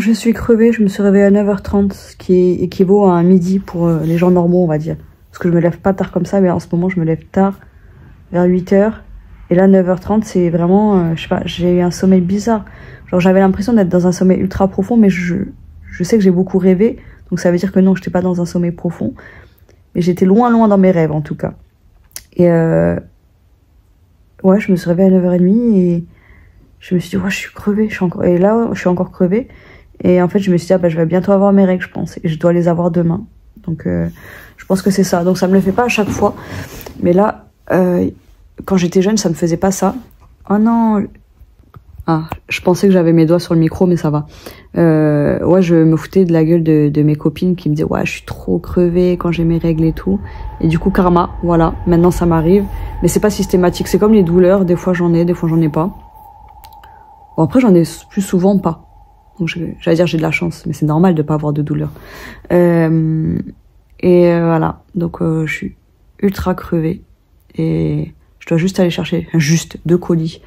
Je suis crevée, je me suis réveillée à 9h30, ce qui équivaut à un midi pour les gens normaux, on va dire. Parce que je me lève pas tard comme ça, mais en ce moment, je me lève tard, vers 8h. Et là, 9h30, c'est vraiment, je sais pas, j'ai eu un sommeil bizarre. Genre, j'avais l'impression d'être dans un sommeil ultra profond, mais je sais que j'ai beaucoup rêvé. Donc, ça veut dire que non, j'étais pas dans un sommeil profond. Mais j'étais loin, loin dans mes rêves, en tout cas. Et ouais, je me suis réveillée à 9h30 et je me suis dit, ouais, je suis crevée. Et là, je suis encore crevée. Et en fait, je me suis dit, ah, bah, je vais bientôt avoir mes règles, je pense. Et je dois les avoir demain. Donc, je pense que c'est ça. Donc, ça me le fait pas à chaque fois. Mais là, quand j'étais jeune, ça me faisait pas ça. Oh non. Ah, je pensais que j'avais mes doigts sur le micro, mais ça va. Ouais, je me foutais de la gueule de mes copines qui me disaient, ouais, je suis trop crevée quand j'ai mes règles et tout. Et du coup, karma, voilà. Maintenant, ça m'arrive. Mais c'est pas systématique. C'est comme les douleurs. Des fois, j'en ai, des fois, j'en ai pas. Bon, après, j'en ai plus souvent pas. Donc, j'allais dire j'ai de la chance, mais c'est normal de pas avoir de douleur. Voilà. Donc, je suis ultra crevée. Et je dois juste aller chercher, juste 2 colis.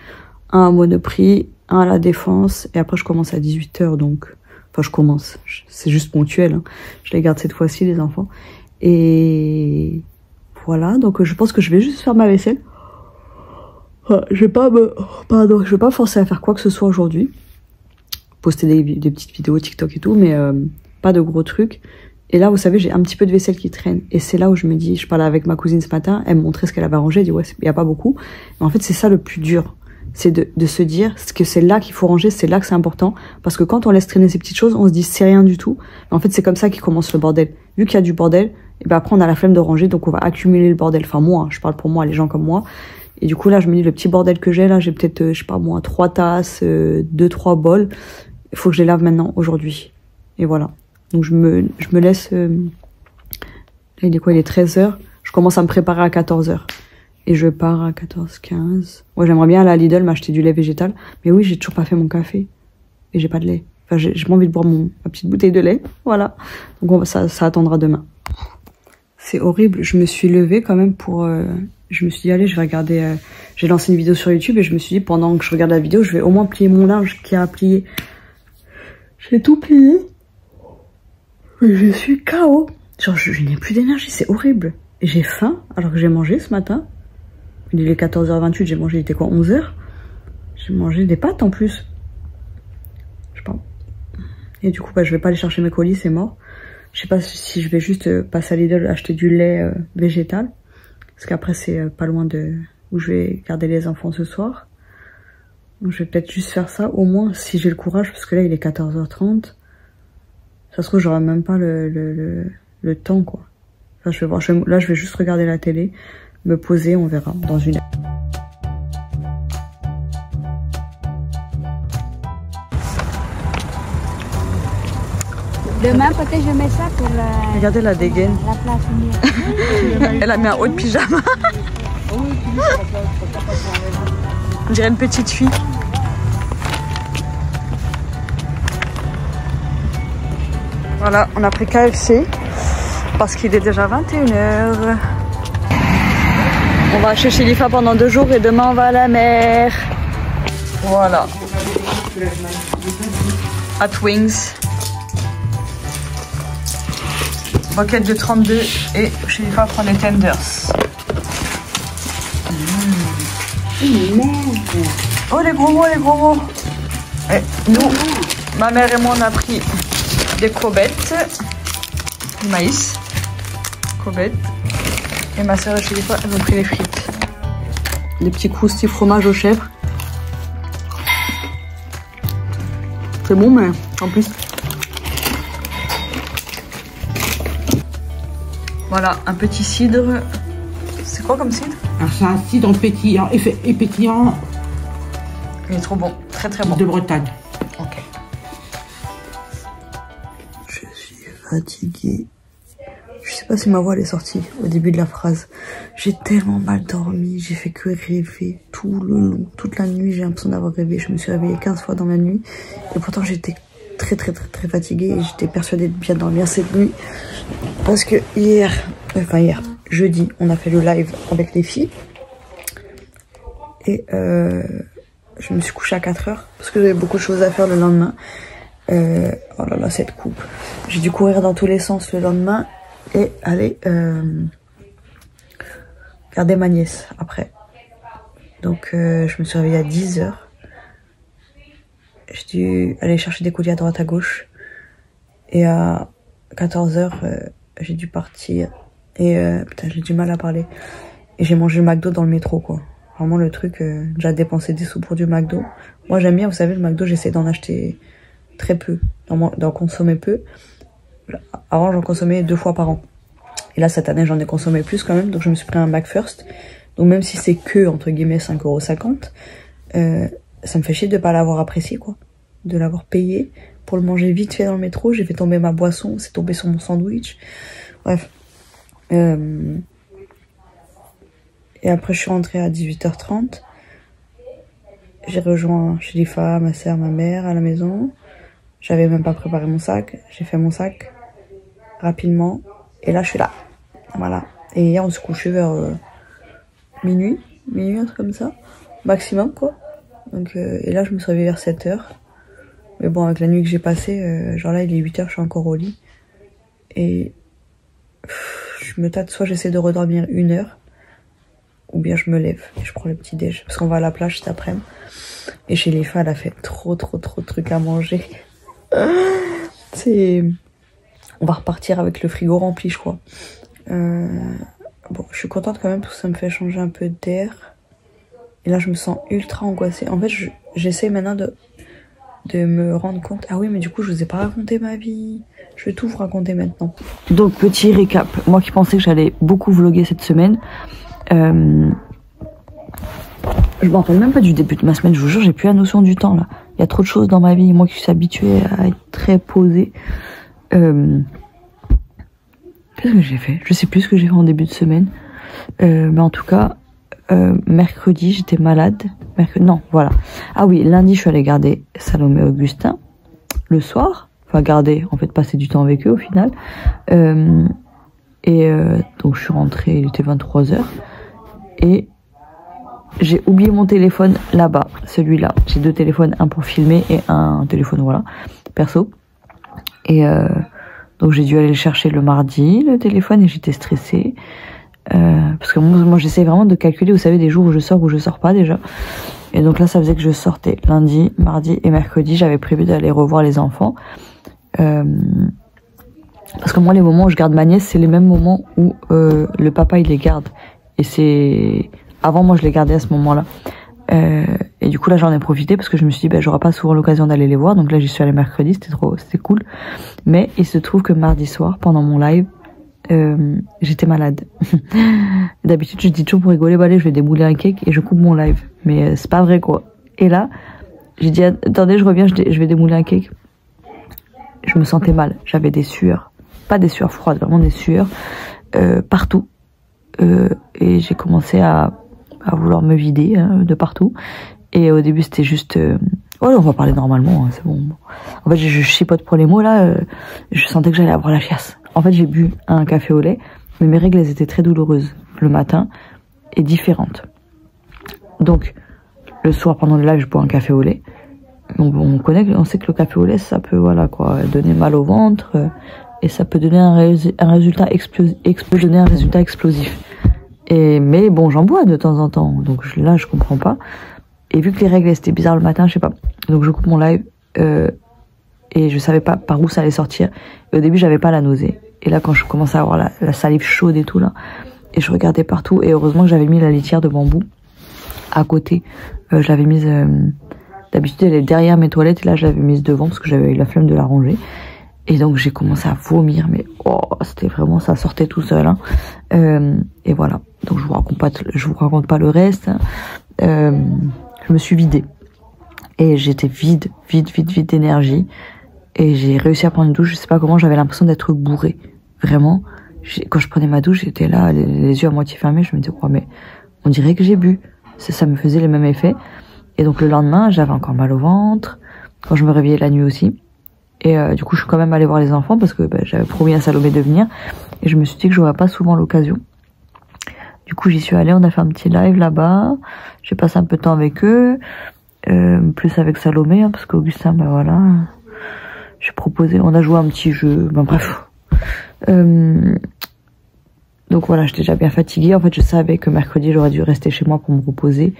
Un à Monoprix, un à La Défense. Et après, je commence à 18h. Donc, enfin, je commence. C'est juste ponctuel. Hein. Je les garde cette fois-ci, les enfants. Et voilà. Donc, je pense que je vais juste faire ma vaisselle. Je vais pas forcer à faire quoi que ce soit aujourd'hui. Poster des petites vidéos TikTok et tout, mais pas de gros trucs. Et là, vous savez, j'ai un petit peu de vaisselle qui traîne. Et c'est là où je me dis, je parlais avec ma cousine ce matin, elle me montrait ce qu'elle avait rangé, elle dit ouais, il y a pas beaucoup. Mais en fait, c'est ça le plus dur. C'est de se dire que c'est là qu'il faut ranger, c'est là que c'est important. Parce que quand on laisse traîner ces petites choses, on se dit c'est rien du tout. Mais en fait, c'est comme ça qu'il commence le bordel. Vu qu'il y a du bordel, et ben après on a la flemme de ranger, donc on va accumuler le bordel. Enfin moi, je parle pour moi, les gens comme moi. Et du coup là, je me dis le petit bordel que j'ai là, j'ai peut-être, je sais pas moi, 3 tasses, 2-3 bols. Il faut que je les lave maintenant, aujourd'hui. Et voilà. Donc je me laisse... Là, il est quoi? Il est 13h. Je commence à me préparer à 14h. Et je pars à 14h15. Ouais, j'aimerais bien aller à Lidl m'acheter du lait végétal. Mais oui, j'ai toujours pas fait mon café. Et j'ai pas de lait. Enfin, j'ai pas envie de boire ma petite bouteille de lait. Voilà. Donc ça attendra demain. C'est horrible. Je me suis levée quand même pour... Je me suis dit, allez, je vais regarder... J'ai lancé une vidéo sur YouTube et je me suis dit, pendant que je regarde la vidéo, je vais au moins plier mon linge qui a à plier. J'ai tout plié. Mais je suis KO. Genre, je n'ai plus d'énergie, c'est horrible. Et j'ai faim, alors que j'ai mangé ce matin. Il est 14h28, j'ai mangé, il était quoi, 11h? J'ai mangé des pâtes en plus. Je sais pas. Et du coup, bah, je vais pas aller chercher mes colis, c'est mort. Je sais pas si je vais juste passer à Lidl acheter du lait végétal. Parce qu'après, c'est pas loin de où je vais garder les enfants ce soir. Donc, je vais peut-être juste faire ça, au moins, si j'ai le courage, parce que là, il est 14h30. Ça se trouve, j'aurai même pas le temps, quoi. Enfin, je vais voir. Là, je vais juste regarder la télé, me poser, on verra dans une heure. Demain, peut-être je mets ça pour la... Regardez la dégaine. La place. Elle a mis un haut de pyjama. On dirait une petite fille. Voilà, on a pris KFC parce qu'il est déjà 21h. On va chez Lifa pendant 2 jours et demain on va à la mer. Voilà. At Wings. Roquette de 32 et chez Lifa prend les tenders. Oh les gros mots, les gros mots. Et nous, ma mère et moi on a pris des courbettes, du maïs, courbettes, et ma soeur et chez Lifa elles ont pris les frites. Des petits croustilles fromage aux chèvres. C'est bon mais en plus. Voilà, un petit cidre. C'est quoi comme cidre? Alors c'est un cidre pétillant et pétillant. Il est trop bon, très très bon. De Bretagne. Ok. Je suis fatiguée. Je sais pas si ma voix elle est sortie au début de la phrase. J'ai tellement mal dormi, j'ai fait que rêver tout le long, toute la nuit. J'ai l'impression d'avoir rêvé. Je me suis réveillée 15 fois dans la nuit et pourtant j'étais très fatiguée et j'étais persuadée de bien dormir cette nuit parce que jeudi, on a fait le live avec les filles et je me suis couchée à 4h parce que j'avais beaucoup de choses à faire le lendemain. Oh là là, cette coupe. J'ai dû courir dans tous les sens le lendemain et aller garder ma nièce après. Donc je me suis réveillée à 10 h. J'ai dû aller chercher des colis à droite à gauche. Et à 14 h, j'ai dû partir. Et putain, j'ai du mal à parler. Et j'ai mangé le McDo dans le métro, quoi. Vraiment le truc, déjà dépensé des sous pour du McDo. Moi j'aime bien, vous savez, le McDo, j'essaie d'en acheter très peu, d'en consommer peu. Avant j'en consommais 2 fois par an. Et là cette année j'en ai consommé plus quand même, donc je me suis pris un McFirst. Donc même si c'est que, entre guillemets, 5,50 €, ça me fait chier de pas l'avoir apprécié, quoi. De l'avoir payé pour le manger vite fait dans le métro. J'ai fait tomber ma boisson, c'est tombé sur mon sandwich. Bref. Et après je suis rentrée à 18 h 30. J'ai rejoint Shelifa, ma sœur, ma mère à la maison. J'avais même pas préparé mon sac. J'ai fait mon sac rapidement. Et là je suis là. Voilà. Et hier on se couchait vers minuit, un truc comme ça. Maximum, quoi. Donc, et là je me suis réveillée vers 7 h. Mais bon, avec la nuit que j'ai passée, genre là il est 8 h, je suis encore au lit. Et je me tâte, soit j'essaie de redormir 1 heure, ou bien je me lève et je prends le petit déj. Parce qu'on va à la plage cet après-midi. Et chez les femmes, elle a fait trop de trucs à manger. C'est... On va repartir avec le frigo rempli, je crois. Bon, je suis contente quand même parce que ça me fait changer un peu d'air. Et là, je me sens ultra angoissée. En fait, j'essaie maintenant de me rendre compte. Ah oui, mais du coup, je vous ai pas raconté ma vie. Je vais tout vous raconter maintenant. Donc, petit récap. Moi qui pensais que j'allais beaucoup vlogger cette semaine. Je me rappelle même pas du début de ma semaine. Je vous jure, j'ai plus la notion du temps, là. Il y a trop de choses dans ma vie. Moi qui suis habituée à être très posée. Qu'est-ce que j'ai fait? Je sais plus ce que j'ai fait en début de semaine. Mais en tout cas, mercredi, j'étais malade. Non, voilà. Ah oui, lundi, je suis allée garder Salomé et Augustin le soir. Enfin, garder, en fait, passer du temps avec eux au final. Donc, je suis rentrée, il était 23 h. Et j'ai oublié mon téléphone là-bas, celui-là. J'ai 2 téléphones, un pour filmer et un téléphone, voilà, perso. Et donc j'ai dû aller le chercher le mardi, le téléphone, et j'étais stressée. Parce que moi j'essaie vraiment de calculer, vous savez, des jours où je sors pas déjà. Et donc là ça faisait que je sortais lundi, mardi et mercredi. J'avais prévu d'aller revoir les enfants. Parce que moi les moments où je garde ma nièce, c'est les mêmes moments où le papa il les garde. Et c'est... Avant moi je les gardais à ce moment-là. Et du coup là j'en ai profité parce que je me suis dit j'aurai pas souvent l'occasion d'aller les voir. Donc là j'y suis allée mercredi, c'était cool. Mais il se trouve que mardi soir, pendant mon live, j'étais malade. D'habitude je dis toujours pour rigoler, allez je vais débouler un cake et je coupe mon live. Mais c'est pas vrai, quoi. Et là j'ai dit attendez je reviens, je vais démouler un cake. Je me sentais mal, j'avais des sueurs. Pas des sueurs froides, vraiment des sueurs partout. Et j'ai commencé à vouloir me vider de partout. Et au début c'était juste oh on va parler normalement, c'est bon. En fait je chipote pour les mots là. Je sentais que j'allais avoir la chiasse. En fait j'ai bu un café au lait, mais mes règles elles étaient très douloureuses le matin et différentes. Donc le soir pendant le live je bois un café au lait. Donc on sait que le café au lait ça peut voilà quoi donner mal au ventre et ça peut donner un résultat explosif. Mais bon, j'en bois de temps en temps, donc là je comprends pas. Et vu que les règles étaient bizarres le matin, je sais pas. Donc je coupe mon live et je savais pas par où ça allait sortir. Et au début j'avais pas la nausée. Et là quand je commençais à avoir la salive chaude et tout là, et je regardais partout. Et heureusement que j'avais mis la litière de bambou à côté. Je l'avais mise. D'habitude elle est derrière mes toilettes et là je l'avais mise devant parce que j'avais eu la flemme de la ranger. Et donc j'ai commencé à vomir, mais oh, c'était vraiment, ça sortait tout seul. Hein. Et voilà. Donc je vous raconte pas le reste. Je me suis vidée et j'étais vide d'énergie. Et j'ai réussi à prendre une douche. Je sais pas comment, j'avais l'impression d'être bourrée. Vraiment. Quand je prenais ma douche, j'étais là, les yeux à moitié fermés. Je me disais quoi, mais on dirait que j'ai bu. Ça me faisait les mêmes effets. Et donc le lendemain, j'avais encore mal au ventre. Quand je me réveillais la nuit aussi. Et du coup, je suis quand même allée voir les enfants parce que j'avais promis à Salomé de venir. Et je me suis dit que j'aurais pas souvent l'occasion. Du coup, j'y suis allée, on a fait un petit live là-bas. J'ai passé un peu de temps avec eux. Plus avec Salomé, hein, parce qu'Augustin, voilà. j'ai proposé, on a joué un petit jeu, ben bref. Donc voilà, j'étais déjà bien fatiguée. En fait, je savais que mercredi, j'aurais dû rester chez moi pour me reposer.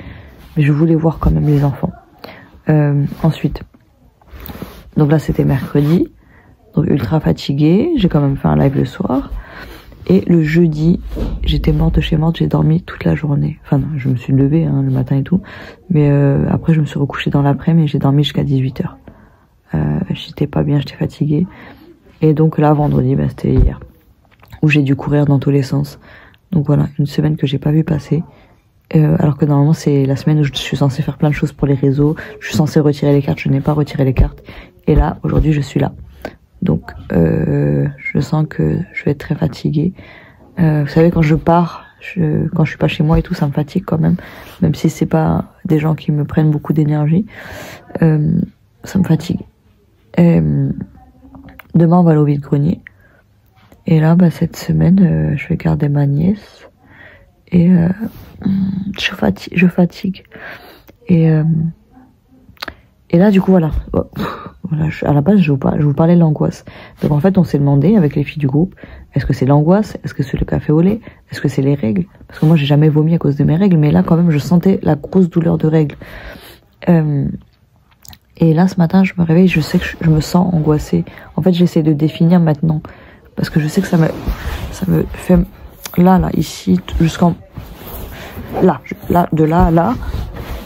Mais je voulais voir quand même les enfants. Ensuite, donc là, c'était mercredi. Donc ultra fatiguée. J'ai quand même fait un live le soir. Et le jeudi, j'étais morte de chez morte. J'ai dormi toute la journée. Enfin non, je me suis levée le matin et tout. Mais après, je me suis recouchée dans l'après-midi et j'ai dormi jusqu'à 18h. J'étais pas bien, j'étais fatiguée. Et donc là, vendredi, bah, c'était hier, où j'ai dû courir dans tous les sens. Donc voilà, une semaine que j'ai pas vu passer. Alors que normalement, c'est la semaine où je suis censée faire plein de choses pour les réseaux. Je suis censée retirer les cartes, je n'ai pas retiré les cartes. Et là, aujourd'hui, je suis là. Donc, je sens que je vais être très fatiguée. Vous savez, quand je pars, quand je suis pas chez moi et tout, ça me fatigue quand même. Même si c'est pas des gens qui me prennent beaucoup d'énergie. Ça me fatigue. Demain, on va aller au vide-grenier. Et là, bah, cette semaine, je vais garder ma nièce. Et je fatigue. Et là, du coup, voilà. Voilà, à la base, je vous parlais de l'angoisse. Donc en fait, on s'est demandé avec les filles du groupe, est-ce que c'est l'angoisse? Est-ce que c'est le café au lait? Est-ce que c'est les règles? Parce que moi, j'ai jamais vomi à cause de mes règles, mais là, quand même, je sentais la grosse douleur de règles. Et là, ce matin, je me réveille, je sais que je me sens angoissée. En fait, j'essaie de définir maintenant. Parce que je sais que ça me fait... Là, ici, jusqu'en... Là, de là à là,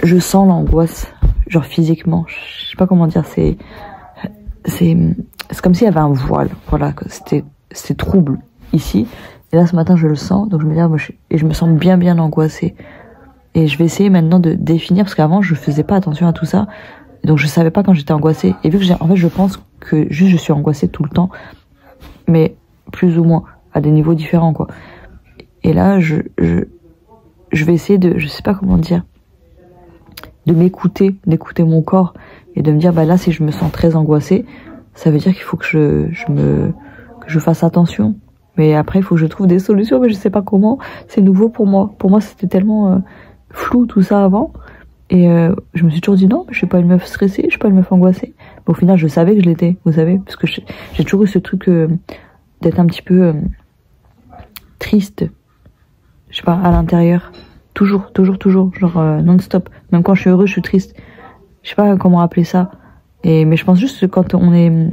je sens l'angoisse. Genre physiquement. Je sais pas comment dire, c'est comme s'il y avait un voile. Voilà, c'était trouble ici. Et là, ce matin, je le sens. Donc je me dis, et je me sens bien angoissée. Et je vais essayer maintenant de définir, parce qu'avant, je faisais pas attention à tout ça. Donc je savais pas quand j'étais angoissée. Et vu que en fait, je pense que juste je suis angoissée tout le temps, mais plus ou moins à des niveaux différents, quoi. Et là, je vais essayer de, je sais pas comment dire, de d'écouter mon corps et de me dire, bah là, si je me sens très angoissée, ça veut dire qu'il faut que je fasse attention. Mais après, il faut que je trouve des solutions, mais je sais pas comment. C'est nouveau pour moi. Pour moi, c'était tellement flou tout ça avant. Et je me suis toujours dit non, je suis pas une meuf stressée, je suis pas une meuf angoissée. Mais au final, je savais que je l'étais, vous savez, parce que j'ai toujours eu ce truc d'être un petit peu triste, je sais pas, à l'intérieur. Toujours, genre non-stop. Même quand je suis heureuse, je suis triste. Je sais pas comment appeler ça. Mais je pense juste que quand on est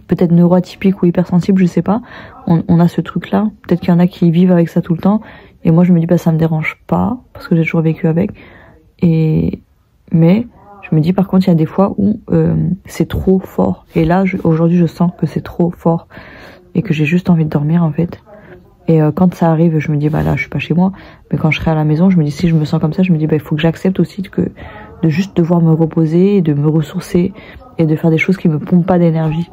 peut-être neuroatypique ou hypersensible, je sais pas, on a ce truc-là. Peut-être qu'il y en a qui vivent avec ça tout le temps. Et moi, je me dis, bah, ça me dérange pas, parce que j'ai toujours vécu avec. Mais je me dis, par contre, il y a des fois où c'est trop fort. Et là, aujourd'hui, je sens que c'est trop fort. Et que j'ai juste envie de dormir, en fait. Et quand ça arrive, je me dis, bah là, je suis pas chez moi. Mais quand je serai à la maison, je me dis, si je me sens comme ça, je me dis, bah, il faut que j'accepte aussi de juste devoir me reposer, et de me ressourcer, et de faire des choses qui me pompent pas d'énergie.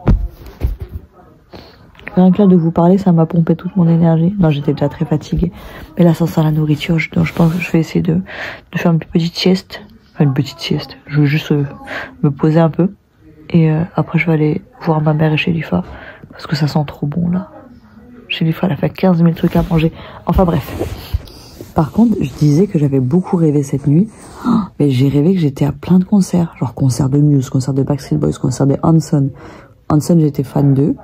Rien que là de vous parler, ça m'a pompé toute mon énergie. Non, j'étais déjà très fatiguée. Mais là, sans la nourriture, je pense que je vais essayer de faire une petite sieste. Enfin, une petite sieste. Je veux juste me poser un peu. Et après, je vais aller voir ma mère et Chelifa. Parce que ça sent trop bon, là. Chelifa, elle a fait 15 000 trucs à manger. Enfin, bref. Par contre, je disais que j'avais beaucoup rêvé cette nuit. Oh, mais j'ai rêvé que j'étais à plein de concerts. Genre concert de Muse, concert de Backstreet Boys, concert de Hanson. Hanson, j'étais fan d'eux.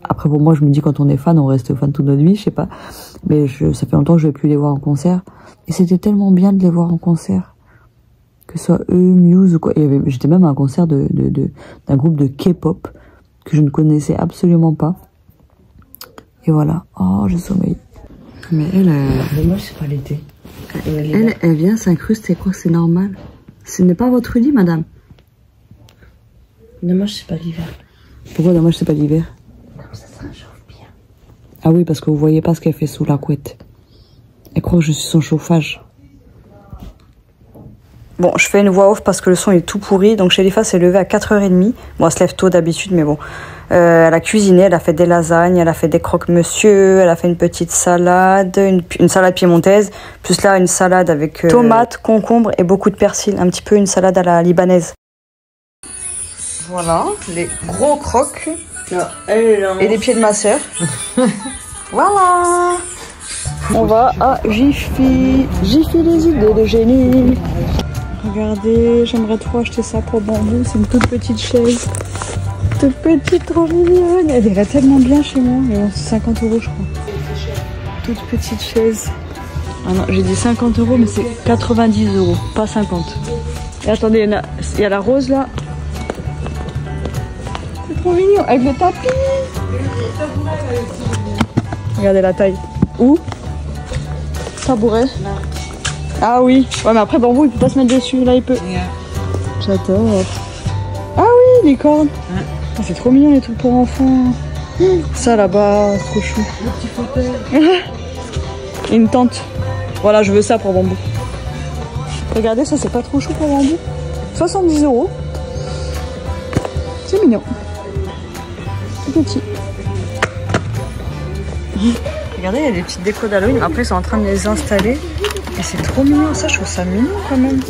Après, pour moi, je me dis, quand on est fan, on reste fan toute notre vie, je sais pas. Mais ça fait longtemps que je vais plus les voir en concert. Et c'était tellement bien de les voir en concert. Que ce soit eux, Muse ou quoi. J'étais même à un concert d'un groupe de K-pop que je ne connaissais absolument pas. Et voilà. Oh, je sommeille. Mais elle, moi, c'est pas l'été. elle vient s'incruster, quoi, c'est normal. Ce n'est pas votre lit, madame. Dommage, c'est pas l'hiver. Pourquoi dommage, c'est pas l'hiver? Ça se réchauffe bien. Ah oui, parce que vous voyez pas ce qu'elle fait sous la couette. Elle croit que je suis son chauffage. Bon, je fais une voix off parce que le son est tout pourri. Donc Chelifa s'est levée à 4h30. Bon, elle se lève tôt d'habitude, mais bon. Elle a cuisiné, elle a fait des lasagnes, elle a fait des croque-monsieur, elle a fait une petite salade, une salade piémontaise. Plus là, une salade avec tomates, concombres et beaucoup de persil. Un petit peu une salade à la libanaise. Voilà, les gros croques. Non, elle, et les pieds de ma sœur. Voilà. On va à Jiffy. Jiffy, les idées de génie. Regardez, j'aimerais trop acheter ça pour Bambou. C'est une toute petite chaise. Toute petite, trop mignonne. Elle irait tellement bien chez moi. Mais bon, c'est 50 € je crois. Toute petite chaise. Ah non, j'ai dit 50 €, mais c'est 90 €, pas 50. Et attendez, il y a la rose là. C'est trop mignon, avec le tapis. Regardez la taille. Où? Tabouret. Ah oui. Ouais, mais après Bambou, il peut pas se mettre dessus. Là, il peut. J'adore. Ah oui, les cornes. Ah, c'est trop mignon les trucs pour enfants. Ça là-bas, trop chou. Le petit fauteuil. Et une tente. Voilà, je veux ça pour Bambou. Regardez, ça c'est pas trop chou pour Bambou. 70 €. C'est mignon. C'est petit. Regardez, il y a des petites décos d'Halloween. Après, ils sont en train de les installer. Et c'est trop mignon. Ça, je trouve ça mignon quand même.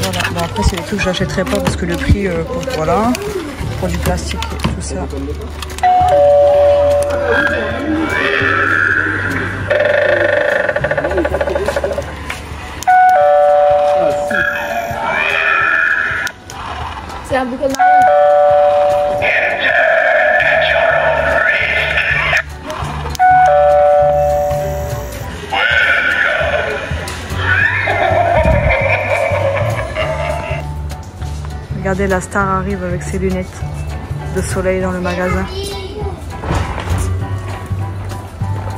Voilà. Bon, après, c'est des trucs que j'achèterai pas parce que le prix, voilà, pour du plastique et tout ça. C'est un bouquet de Regardez, la star arrive avec ses lunettes de soleil dans le magasin.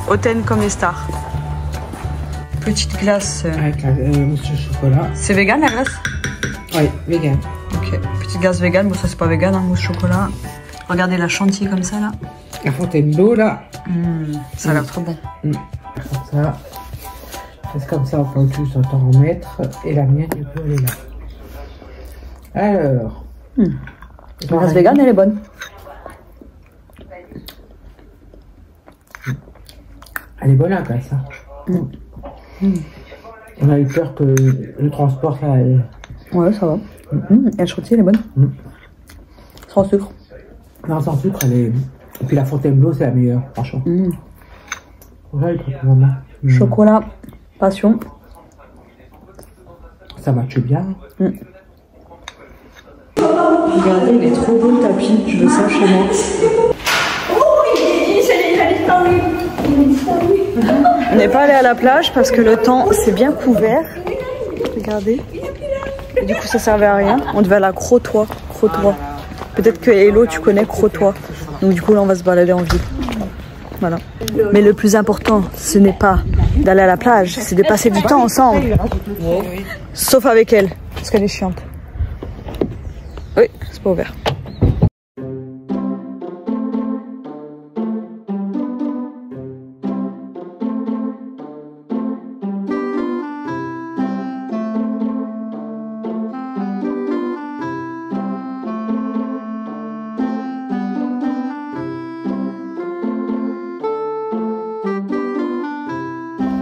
Hautaine comme les stars. Petite glace. Avec la mousse de chocolat. C'est vegan la glace? Oui, vegan. Ok, petite glace vegan. Bon, ça c'est pas vegan, hein, mousse chocolat. Regardez la chantilly comme ça là. La Fontainebleau là. Ça a l'air trop bon. Comme ça. C'est comme ça, on peut juste t'en remettre. Et la mienne, elle peut aller là. Alors. La glace vegan, elle est bonne. Elle est bonne la glace. Hein. On a eu peur que le transport, ça elle... Ouais, ça va. Et la chantilly, elle est bonne. Sans sucre. Non, sans sucre, elle est... Et puis la Fontainebleau, c'est la meilleure, franchement. Voilà, Chocolat, passion. Ça matche bien. Regardez, il est trop beau le tapis. Je veux ça chez moi. On n'est pas allé à la plage parce que le temps c'est bien couvert. Regardez. Et du coup ça servait à rien. On devait aller à Crotoy. Peut-être que Hello tu connais Crotoy. Donc du coup là on va se balader en ville. Voilà. Mais le plus important ce n'est pas d'aller à la plage, c'est de passer du temps ensemble. Sauf avec elle, parce qu'elle est chiante. Oui, c'est pas ouvert.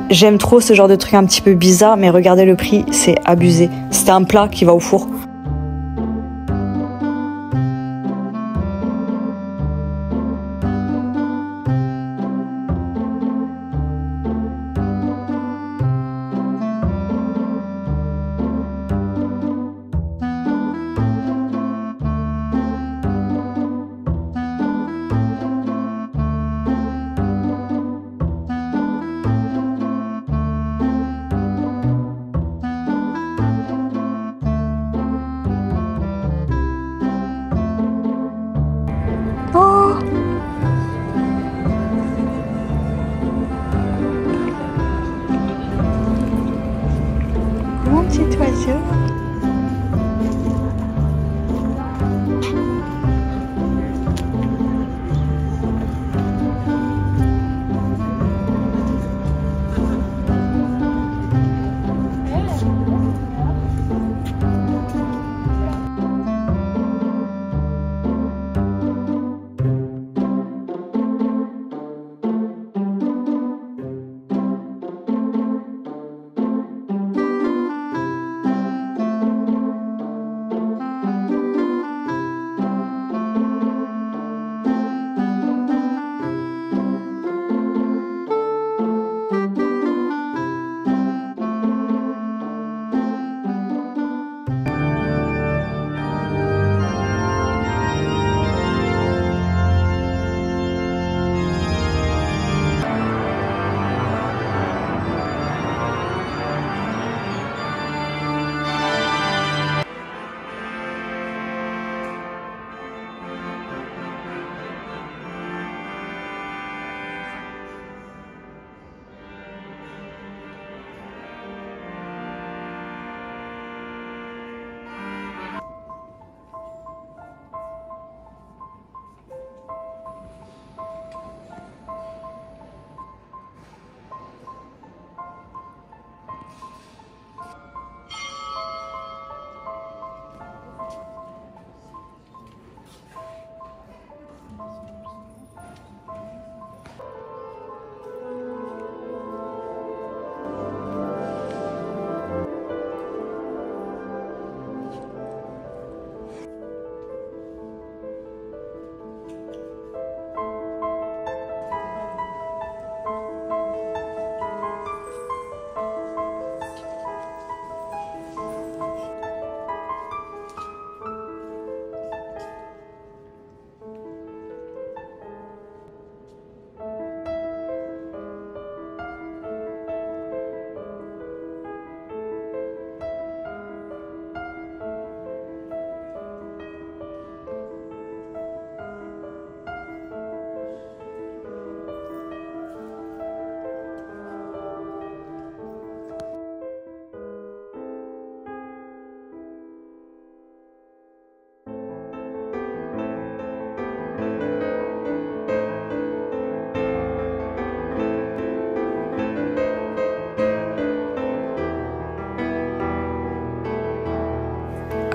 J'aime trop ce genre de truc un petit peu bizarre, mais regardez le prix, c'est abusé. C'était un plat qui va au four. Mon petit oiseau.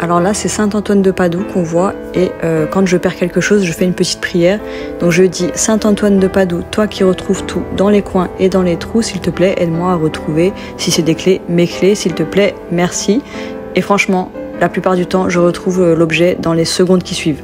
Alors là, c'est Saint-Antoine de Padoue qu'on voit et quand je perds quelque chose, je fais une petite prière. Donc je dis Saint-Antoine de Padoue, toi qui retrouves tout dans les coins et dans les trous, s'il te plaît, aide-moi à retrouver, si c'est des clés, mes clés, s'il te plaît, merci. Et franchement, la plupart du temps, je retrouve l'objet dans les secondes qui suivent.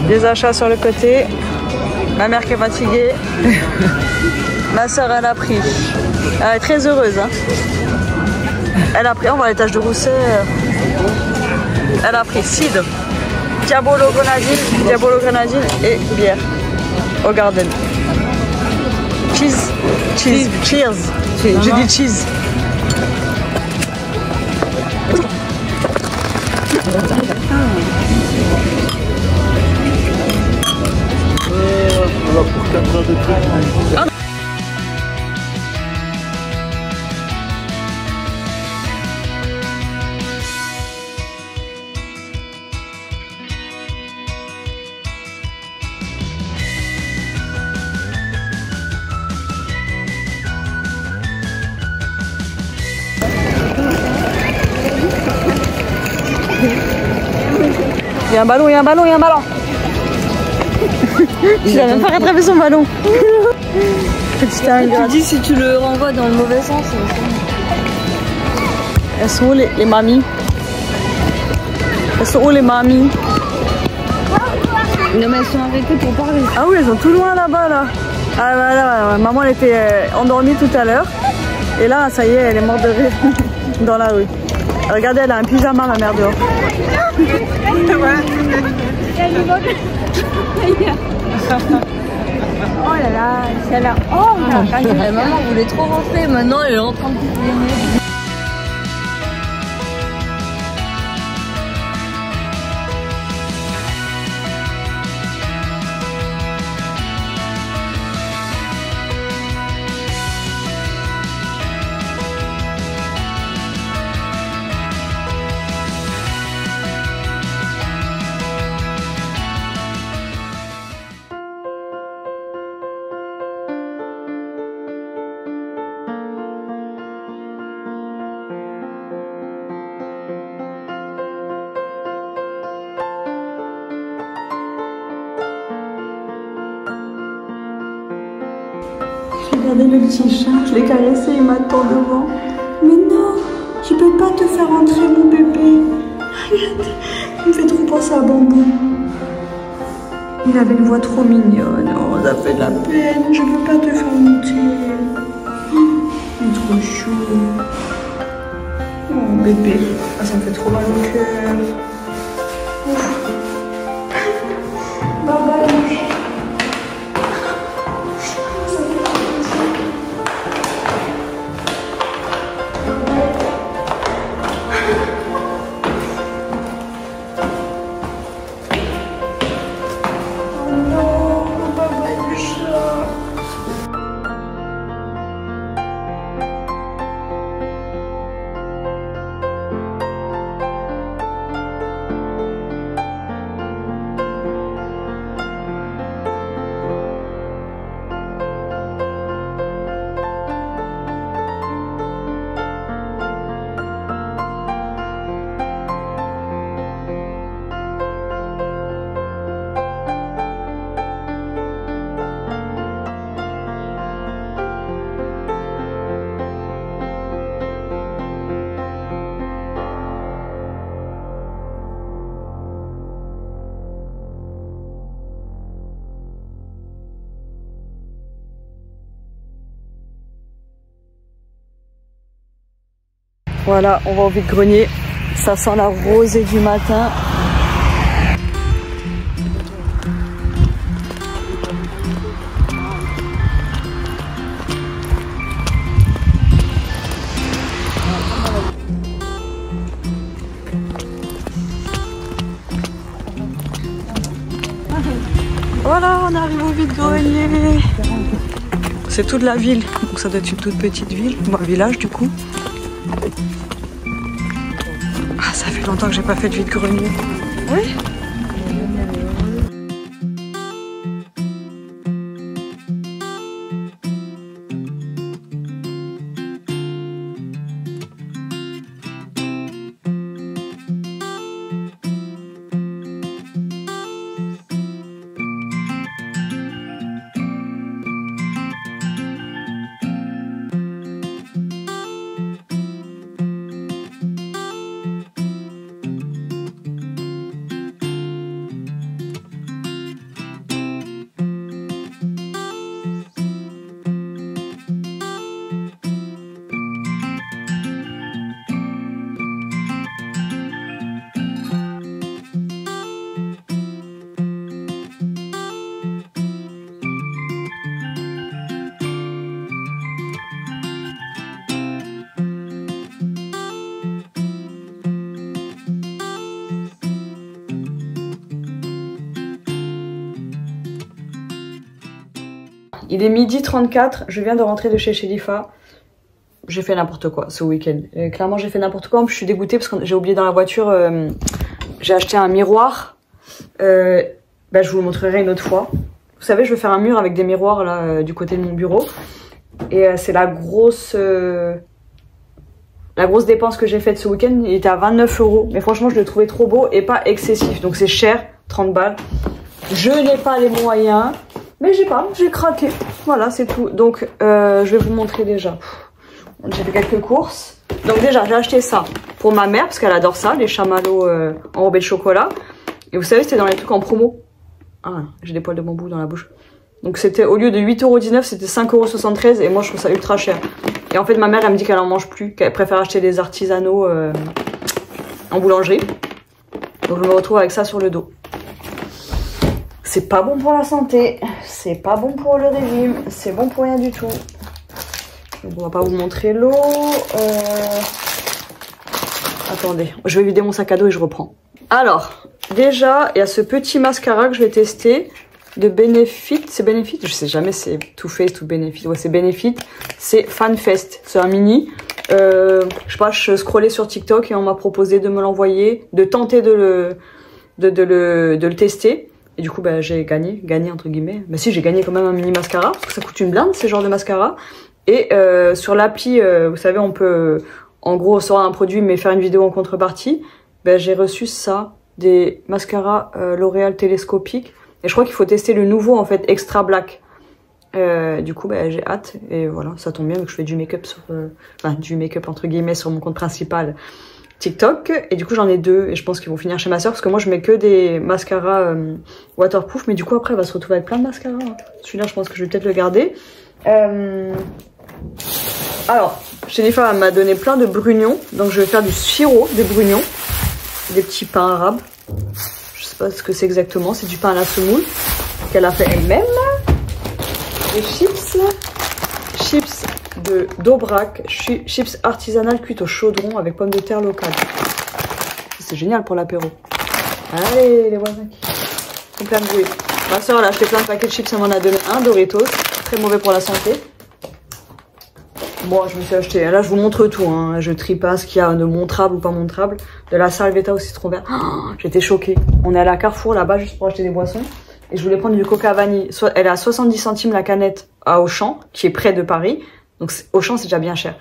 Des achats sur le côté. Ma mère qui est fatiguée. Ma soeur, elle a pris. Elle est très heureuse. Hein. Elle a pris, on voit les taches de rousset. Elle a pris cidre, Diabolo grenadine et bière au Garden. Cheers. J'ai dit cheese. Pour 4 heures de trucs. Il y a un ballon. Il a même pas rattrapé son ballon. Tu dis si tu le renvoies dans le mauvais sens. Elles sont où les mamies? Elles sont où les mamies? Non mais elles sont arrêtées pour parler. Ah oui, elles sont tout loin là-bas là. Ah voilà, maman elle était endormie tout à l'heure. Et là, ça y est, elle est morte de rire dans la rue. Regardez, elle a un pyjama, ma mère, dehors. Oh là là, c'est là. Oh là là. La maman voulait trop rentrer, maintenant elle est en train de cuisiner. Regardez le petit chat, je l'ai caressé, il m'attend devant. Mais non, je peux pas te faire entrer mon bébé. Regarde, il me fait trop penser à Bambou. Il avait une voix trop mignonne, oh, ça fait de la peine, je peux pas te faire monter. Il est trop chou. Oh bébé, ah, ça me fait trop mal au cœur. Bye bye. Voilà, on va au vide-grenier. Ça sent la rosée du matin. Voilà, on arrive au vide-grenier. C'est toute la ville, donc ça doit être une toute petite ville, un village du coup. Ah, ça fait longtemps que j'ai pas fait de vide-grenier. Oui. Il est 12h34, je viens de rentrer de chez Shelifa. J'ai fait n'importe quoi ce week-end. Clairement, j'ai fait n'importe quoi. En plus, je suis dégoûtée parce que j'ai oublié dans la voiture, j'ai acheté un miroir. Je vous le montrerai une autre fois. Vous savez, je veux faire un mur avec des miroirs là du côté de mon bureau. Et c'est la grosse dépense que j'ai faite ce week-end. Il était à 29 €. Mais franchement, je le trouvais trop beau et pas excessif. Donc c'est cher, 30 balles. Je n'ai pas les moyens. Mais j'ai craqué. Voilà, c'est tout. Donc, je vais vous montrer déjà. J'ai fait quelques courses. Donc déjà, j'ai acheté ça pour ma mère, parce qu'elle adore ça, les chamallows enrobés de chocolat. Et vous savez, c'était dans les trucs en promo. Ah, j'ai des poils de bambou dans la bouche. Donc c'était, au lieu de 8,19 €, c'était 5,73 €. Et moi, je trouve ça ultra cher. Et en fait, ma mère, elle me dit qu'elle en mange plus, qu'elle préfère acheter des artisanaux en boulangerie. Donc je me retrouve avec ça sur le dos. C'est pas bon pour la santé, c'est pas bon pour le régime, c'est bon pour rien du tout. Donc on va pas vous montrer l'eau. Attendez, je vais vider mon sac à dos et je reprends. Alors, déjà, il y a ce petit mascara que je vais tester de Benefit. C'est Benefit? Je sais jamais, c'est Too Faced ou Benefit. Ouais, c'est Benefit. C'est FanFest. C'est un mini. Je sais pas, je scrollais sur TikTok et on m'a proposé de me l'envoyer, de tenter de le tester. Et du coup, j'ai gagné entre guillemets. Mais si, j'ai gagné quand même un mini mascara, parce que ça coûte une blinde, ces genres de mascara. Et sur l'appli, vous savez, on peut, en gros, recevoir un produit, mais faire une vidéo en contrepartie. J'ai reçu ça, des mascaras L'Oréal télescopiques. Et je crois qu'il faut tester le nouveau, en fait, Extra Black. Du coup, j'ai hâte. Et voilà, ça tombe bien, donc je fais du make-up sur... Enfin, du make-up, entre guillemets, sur mon compte principal TikTok. Et du coup, j'en ai deux. Et je pense qu'ils vont finir chez ma soeur, parce que moi, je mets que des mascaras waterproof. Mais du coup, après, elle va se retrouver avec plein de mascaras. Celui-là, je pense que je vais peut-être le garder. Alors, Jennifer m'a donné plein de brugnons. Donc, je vais faire du sirop de brugnons. Des petits pains arabes. Je sais pas ce que c'est exactement. C'est du pain à la semoule qu'elle a fait elle-même. Des chips. Chips de d'Aubrac. Chips artisanales cuites au chaudron avec pommes de terre locales. C'est génial pour l'apéro. Allez, les voisins qui sont plein de bruit. Ma soeur, elle a acheté plein de paquets de chips. Elle m'en a donné un, Doritos. Très mauvais pour la santé. Bon, je me suis acheté, là je vous montre tout, hein. Je trie pas ce qu'il y a de montrable ou pas montrable. De la Salvetta au citron vert. Oh, j'étais choquée. On est allé à Carrefour là-bas juste pour acheter des boissons. Et je voulais prendre du coca vanille. Elle est à 70 centimes la canette à Auchan, qui est près de Paris. Donc Auchan c'est déjà bien cher.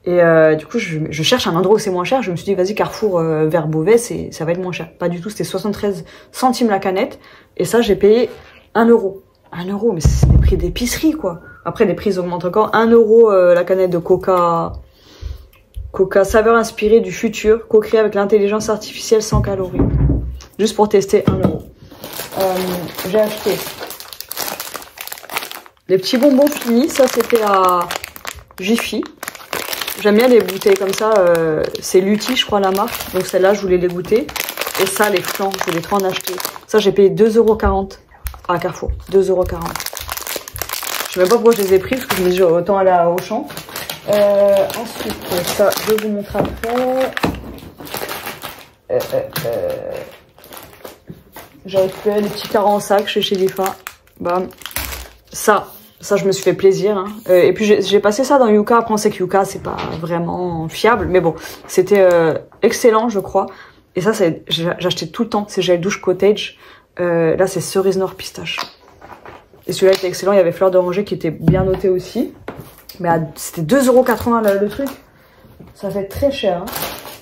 Et du coup je cherche un endroit où c'est moins cher. Je me suis dit vas-y Carrefour vers Beauvais, ça va être moins cher. Pas du tout, c'était 73 centimes la canette. Et ça j'ai payé 1 €. 1 €, mais c'est des prix d'épicerie quoi. Après les prix augmentent encore. 1 € la canette de coca. Coca saveur inspirée du futur, co-créée avec l'intelligence artificielle sans calories. Juste pour tester 1 €. J'ai acheté les petits bonbons finis. Ça c'était à Jiffy. J'aime bien les bouteilles comme ça. C'est Lutti, je crois, la marque. Donc celle-là, je voulais les goûter. Et ça, les flancs, je voulais trop en acheter. Ça, j'ai payé 2,40 € à Carrefour. 2,40 €. Je sais même pas pourquoi je les ai pris, parce que je me dis autant aller à Auchan. Ensuite, ça, je vais vous montrer après. J'ai récupéré des petits carreaux en sac chez Lifa. Bam. Ça, je me suis fait plaisir. Hein. Et puis j'ai passé ça dans Yuka. Après, on sait que Yuka, c'est pas vraiment fiable. Mais bon, c'était excellent, je crois. Et ça, j'achetais tout le temps. C'est gel douche cottage. Là, c'est cerise noire pistache. Et celui-là était excellent. Il y avait fleur d'oranger qui était bien noté aussi. Mais c'était 2,80 € le truc. Ça fait très cher. Hein.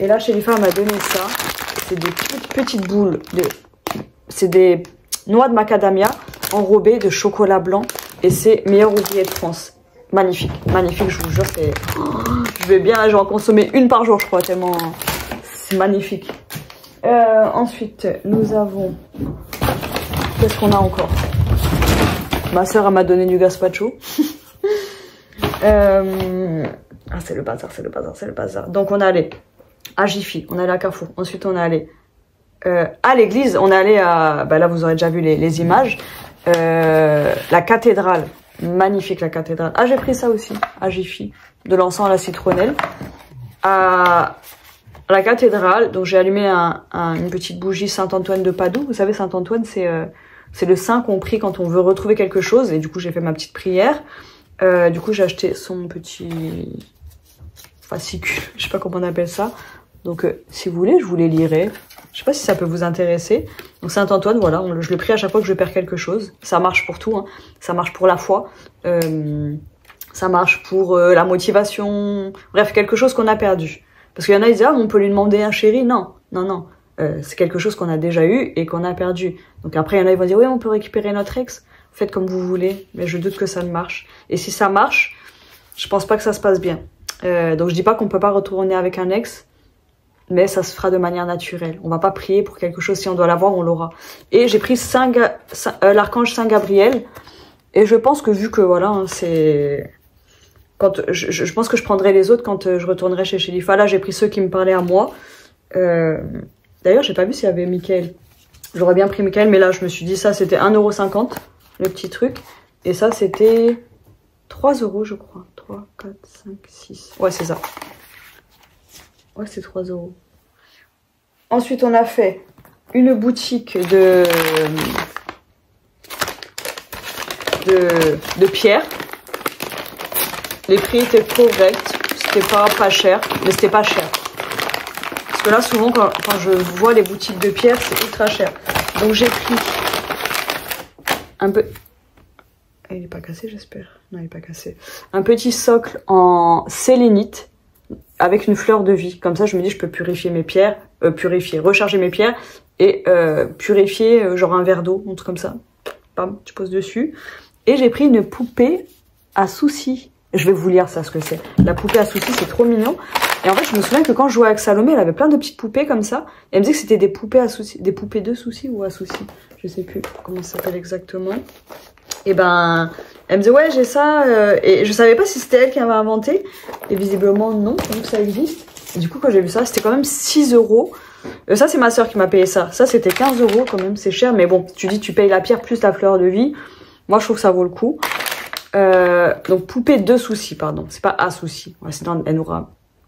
Et là, chez Lifa, elle m'a donné ça. C'est des petites boules. C'est des noix de macadamia enrobées de chocolat blanc. Et c'est meilleur ouvrier de France. Magnifique. Magnifique, je vous jure. Je vais en consommer une par jour, je crois. Tellement c'est magnifique. Ensuite, nous avons... Qu'est-ce qu'on a encore? Ma soeur, elle m'a donné du gazpacho. Ah, c'est le bazar, c'est le bazar, c'est le bazar. Donc, on est allé à Jiffy, on est allé à Carrefour. Ensuite, on est allé à l'église. On est allé à... Bah, là, vous aurez déjà vu les images. La cathédrale. Magnifique, la cathédrale. Ah, j'ai pris ça aussi, à Jiffy. De l'encens à la citronnelle. À la cathédrale, donc j'ai allumé une petite bougie Saint-Antoine de Padoue. Vous savez, Saint-Antoine, c'est le saint qu'on prie quand on veut retrouver quelque chose. Et du coup, j'ai fait ma petite prière. Du coup, j'ai acheté son petit fascicule, je sais pas comment on appelle ça. Donc, si vous voulez, je vous les lirai. Je sais pas si ça peut vous intéresser. Donc, Saint-Antoine, voilà, je le prie à chaque fois que je perds quelque chose. Ça marche pour tout, hein. Ça marche pour la foi. Ça marche pour la motivation. Bref, quelque chose qu'on a perdu. Parce qu'il y en a, ils disent, ah, on peut lui demander un chéri. Non, non, non. C'est quelque chose qu'on a déjà eu et qu'on a perdu. Donc après, il y en a, ils vont dire, oui, on peut récupérer notre ex. Faites comme vous voulez. Mais je doute que ça ne marche. Et si ça marche, je pense pas que ça se passe bien. Donc je dis pas qu'on peut pas retourner avec un ex. Mais ça se fera de manière naturelle. On va pas prier pour quelque chose. Si on doit l'avoir, on l'aura. Et j'ai pris l'archange Saint Gabriel. Et je pense que vu que, voilà, hein, c'est... Je pense que je prendrai les autres quand je retournerai chez Lifa. Là, j'ai pris ceux qui me parlaient à moi. D'ailleurs, j'ai pas vu s'il y avait Michael. J'aurais bien pris Michael, mais là, je me suis dit ça, c'était 1,50 €, le petit truc. Et ça, c'était 3 €, je crois. 3, 4, 5, 6. Ouais, c'est ça. Ouais, c'est 3 €. Ensuite, on a fait une boutique de pierre. Les prix étaient corrects, c'était pas cher, mais c'était pas cher. Parce que là, souvent, quand je vois les boutiques de pierre, c'est ultra cher. Donc j'ai pris un peu... Il est pas cassé, j'espère. Non, il est pas cassé. Un petit socle en sélénite avec une fleur de vie. Comme ça, je me dis, je peux purifier mes pierres, recharger mes pierres et purifier genre un verre d'eau, un truc comme ça. Bam, tu poses dessus. Et j'ai pris une poupée à soucis. Je vais vous lire ça, ce que c'est. La poupée à soucis, c'est trop mignon. Et en fait, je me souviens que quand je jouais avec Salomé, elle avait plein de petites poupées comme ça. Et elle me disait que c'était des poupées à soucis. Des poupées de soucis ou à soucis. Je sais plus comment ça s'appelle exactement. Et ben, elle me disait, ouais, j'ai ça. Et je savais pas si c'était elle qui avait inventé. Et visiblement, non. Donc ça existe. Et du coup, quand j'ai vu ça, c'était quand même 6 €. Ça, c'est ma soeur qui m'a payé ça. Ça, c'était 15 € quand même. C'est cher. Mais bon, tu dis, tu payes la pierre plus la fleur de vie. Moi, je trouve que ça vaut le coup. Donc poupée de soucis, pardon, c'est pas à soucis. Ouais, sinon elle nous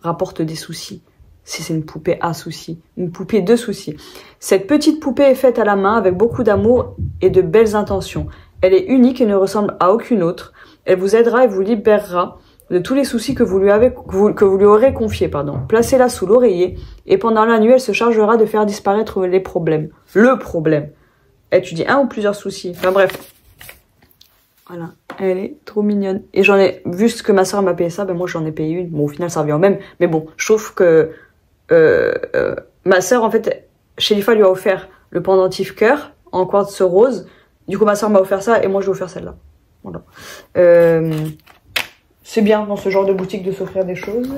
rapporte des soucis. Si c'est une poupée à soucis, une poupée de soucis. Cette petite poupée est faite à la main avec beaucoup d'amour et de belles intentions. Elle est unique et ne ressemble à aucune autre. Elle vous aidera et vous libérera de tous les soucis que vous lui aurez confiés, pardon. Placez-la sous l'oreiller et pendant la nuit, elle se chargera de faire disparaître les problèmes. Le problème. Et tu dis un ou plusieurs soucis. Enfin bref. Voilà, elle est trop mignonne. Et j'en ai, vu ce que ma soeur m'a payé ça, ben moi j'en ai payé une. Bon, au final ça revient au même. Mais bon, je trouve que ma soeur, en fait, chez Lifa lui a offert le pendentif cœur en quartz rose. Du coup, ma soeur m'a offert ça et moi je vais offert celle-là. Voilà. C'est bien dans ce genre de boutique de s'offrir des choses.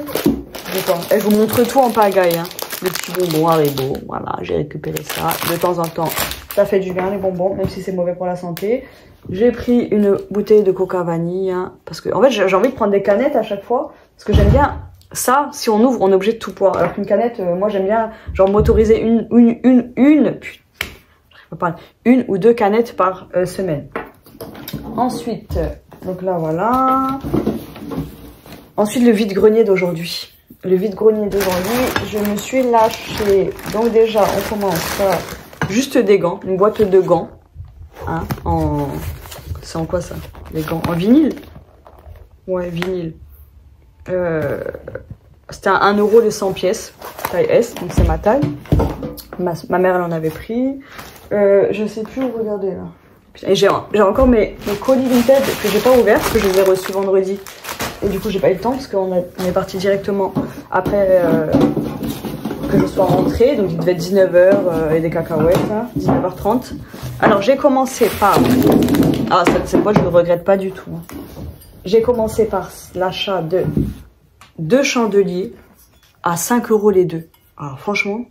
Et je vous montre tout en pagaille. Hein. Les petits bonbons Haribo. Voilà, j'ai récupéré ça. De temps en temps, ça fait du bien les bonbons, même si c'est mauvais pour la santé. J'ai pris une bouteille de coca vanille, hein, parce que en fait j'ai envie de prendre des canettes à chaque fois, parce que j'aime bien Ça, si on ouvre, on est obligé de tout boire. Alors qu'une canette, moi j'aime bien genre m'autoriser une ou deux canettes par semaine. Ensuite, donc là voilà. Ensuite, le vide-grenier d'aujourd'hui. Le vide-grenier d'aujourd'hui, je me suis lâchée. Donc déjà, on commence par juste des gants, une boîte de gants. Hein, c'est en quoi ça? Les gants en vinyle? Ouais, vinyle. C'était à 1 € les 100 pièces, taille S, donc c'est ma taille. Ma mère, elle en avait pris. Je sais plus où regarder là. Et j'ai encore mes colis Vinted que j'ai pas ouverts, parce que je les ai reçus vendredi. Et du coup, j'ai pas eu le temps, parce qu'on est parti directement après que je sois rentrée. Donc il devait être 19h et des cacahuètes, hein, 19h30. Alors j'ai commencé par... Ah, cette fois, je ne regrette pas du tout. Hein. J'ai commencé par l'achat de 2 chandeliers à 5 € les deux. Alors franchement,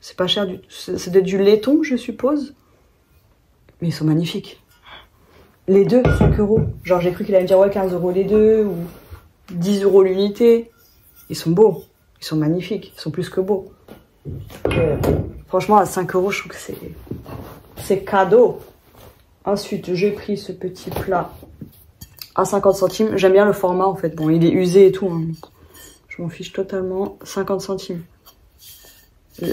c'est pas cher du tout. C'est du laiton, je suppose. Mais ils sont magnifiques. Les deux, 5 €. Genre j'ai cru qu'il allait me dire ouais 15 € les deux ou 10 € l'unité. Ils sont beaux. Ils sont magnifiques. Ils sont plus que beaux. Franchement, à 5 €, je trouve que c'est cadeau. Ensuite, j'ai pris ce petit plat à 50 centimes. J'aime bien le format en fait. Bon, il est usé et tout. Hein. Je m'en fiche totalement. 50 centimes. Vu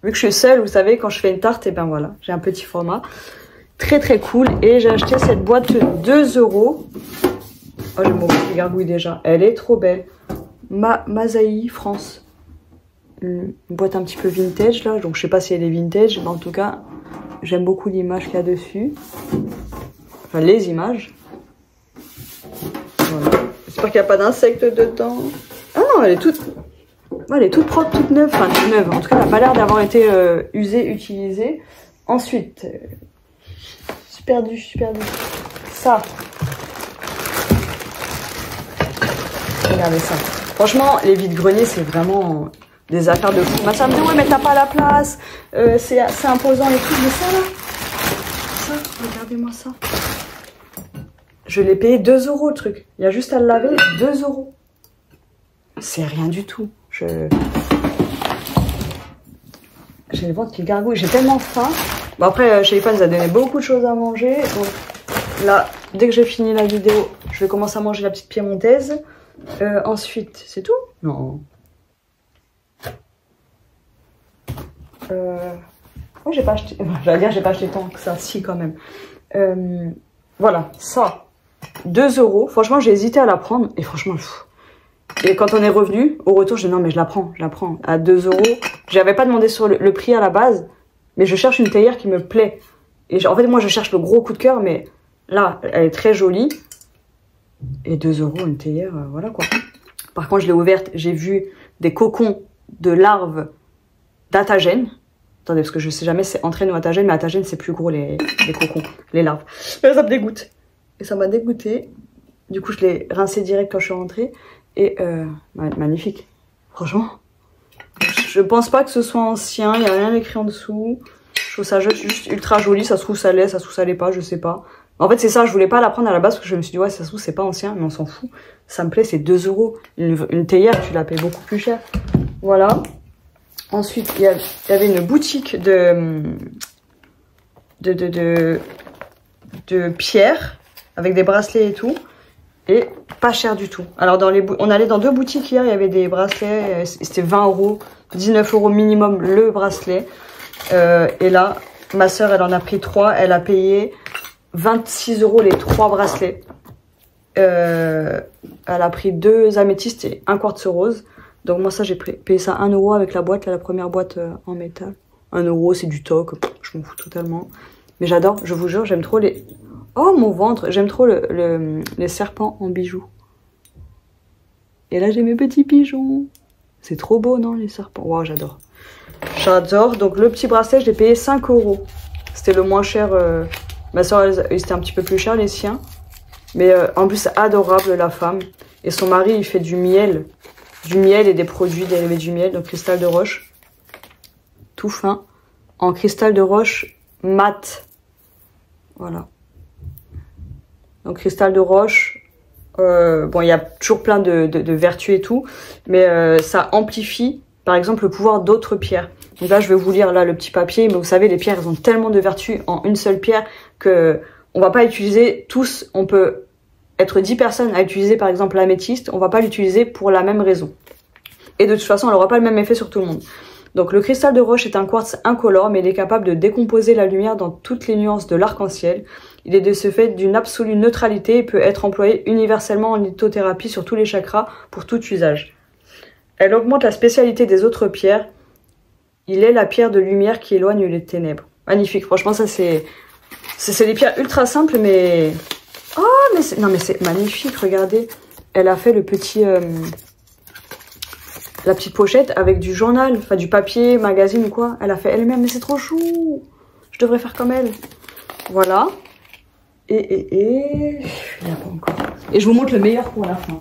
que je suis seule, vous savez, quand je fais une tarte, et ben voilà, j'ai un petit format. Très très cool. Et j'ai acheté cette boîte 2 €. Oh, j'ai mon petit gargouille déjà. Elle est trop belle. Masahi France. Une boîte un petit peu vintage là. Donc je sais pas si elle est vintage, mais en tout cas, j'aime beaucoup l'image qu'il y a dessus. Enfin, les images. Voilà. J'espère qu'il n'y a pas d'insectes dedans. Ah non, elle est toute propre, toute neuve. Enfin, toute neuve. En tout cas, elle n'a pas l'air d'avoir été usée, utilisée. Ensuite, je suis perdue. Ça. Regardez ça. Franchement, les vides-greniers, c'est vraiment des affaires de fou. Ma soeur me dit, ouais, mais t'as pas la place. C'est imposant les trucs. Mais ça, là. Ça, regardez-moi ça. Je l'ai payé 2 € le truc. Il y a juste à le laver, 2 €. C'est rien du tout. J'ai le ventre qui gargouille. J'ai tellement faim. Bon, après, Shaifa nous a donné beaucoup de choses à manger. Donc là, dès que j'ai fini la vidéo, je vais commencer à manger la petite piémontaise. Ensuite, c'est tout? Non. Oh, j'ai pas acheté. J'allais dire, j'ai pas acheté tant que ça. Si, quand même. Voilà, ça. 2 €. Franchement, j'ai hésité à la prendre. Et franchement, et quand on est revenu, au retour, je dis non, mais je la prends. À 2 €. J'avais pas demandé sur le prix à la base. Mais je cherche une théière qui me plaît. Et en fait, moi, je cherche le gros coup de cœur. Mais là, elle est très jolie. Et 2 € une théière, voilà quoi. Par contre, je l'ai ouverte. J'ai vu des cocons de larves d'Atagène. Attendez, parce que je sais jamais si c'est entraîne ou Atagène. Mais Atagène, c'est plus gros les cocons, les larves. Ça me dégoûte. Et ça m'a dégoûté. Du coup, je l'ai rincé direct quand je suis rentrée. Et magnifique. Franchement. Je pense pas que ce soit ancien. Il n'y a rien écrit en dessous. Je trouve ça juste ultra joli. Ça se trouve ça l'est, ça se trouve ça l'est pas. Je sais pas. En fait, c'est ça. Je voulais pas la prendre à la base parce que je me suis dit, ouais, ça se trouve c'est pas ancien. Mais on s'en fout. Ça me plaît, c'est 2 €. Une théière, tu la payes beaucoup plus cher. Voilà. Ensuite, il y avait une boutique de pierres avec des bracelets et tout. Et pas cher du tout. Alors, on allait dans 2 boutiques hier, il y avait des bracelets, c'était 20 €, 19 € minimum le bracelet. Et là, ma soeur, elle en a pris 3, elle a payé 26 € les 3 bracelets. Elle a pris 2 améthystes et 1 quartz rose. Donc moi ça j'ai payé ça 1 € avec la boîte, là, la première boîte en métal. 1 € c'est du toc, je m'en fous totalement. Mais j'adore, je vous jure, j'aime trop les... Oh mon ventre, j'aime trop les serpents en bijoux. Et là j'ai mes petits pigeons. C'est trop beau non les serpents, wow j'adore. J'adore, donc le petit bracelet je l'ai payé 5 €. C'était le moins cher, ma soeur c'était un petit peu plus cher les siens. Mais en plus adorable la femme. Et son mari il fait du miel et des produits dérivés du miel, donc cristal de roche, tout fin, en cristal de roche mat. Voilà. Donc cristal de roche, Bon, il y a toujours plein de vertus et tout, mais ça amplifie, par exemple, le pouvoir d'autres pierres. Donc là, je vais vous lire là le petit papier, mais vous savez, les pierres, elles ont tellement de vertus en une seule pierre que on va pas utiliser tous. On peut être 10 personnes à utiliser, par exemple, l'améthyste. On va pas l'utiliser pour la même raison. Et de toute façon, elle aura pas le même effet sur tout le monde. Donc le cristal de roche est un quartz incolore, mais il est capable de décomposer la lumière dans toutes les nuances de l'arc-en-ciel. Il est de ce fait d'une absolue neutralité et peut être employé universellement en lithothérapie sur tous les chakras pour tout usage. Elle augmente la spécialité des autres pierres. Il est la pierre de lumière qui éloigne les ténèbres. Magnifique, franchement ça c'est des pierres ultra simples mais... Oh mais c'est magnifique, regardez. Elle a fait le petit... la petite pochette avec du journal, enfin du papier, magazine ou quoi. Elle a fait elle-même, mais c'est trop chou. Je devrais faire comme elle. Voilà. Il n'y a pas encore. Et je vous montre le meilleur pour la fin.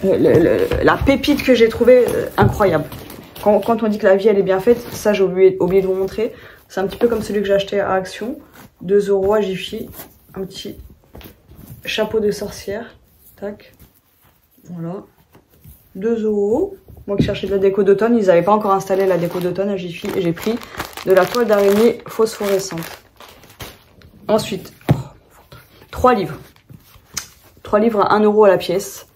La pépite que j'ai trouvée, incroyable. Quand on dit que la vie elle est bien faite, ça j'ai oublié de vous montrer. C'est un petit peu comme celui que j'ai acheté à Action. 2 € à Jiffy. Un petit chapeau de sorcière. Tac. Voilà. 2 €. Moi qui cherchais de la déco d'automne, ils n'avaient pas encore installé la déco d'automne à Jiffy et j'ai pris de la toile d'araignée phosphorescente. Ensuite, 3 livres. 3 livres à 1 € à la pièce.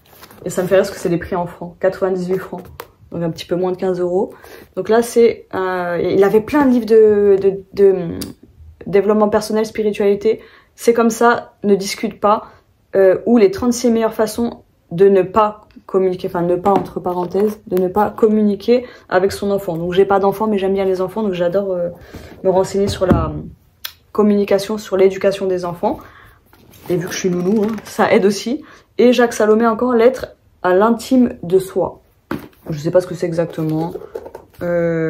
Et ça me fait rire parce que c'est des prix en francs. 98 francs. Donc un petit peu moins de 15 €. Donc là, c'est... il avait plein de livres de développement personnel, spiritualité. C'est comme ça, ne discute pas. Ou les 36 meilleures façons de ne pas communiquer, enfin ne pas entre parenthèses, de ne pas communiquer avec son enfant. Donc j'ai pas d'enfant mais j'aime bien les enfants, donc j'adore me renseigner sur la communication, sur l'éducation des enfants. Et vu que je suis loulou, hein, ça aide aussi. Et Jacques Salomé encore, lettre à l'intime de soi. Je sais pas ce que c'est exactement. 14,94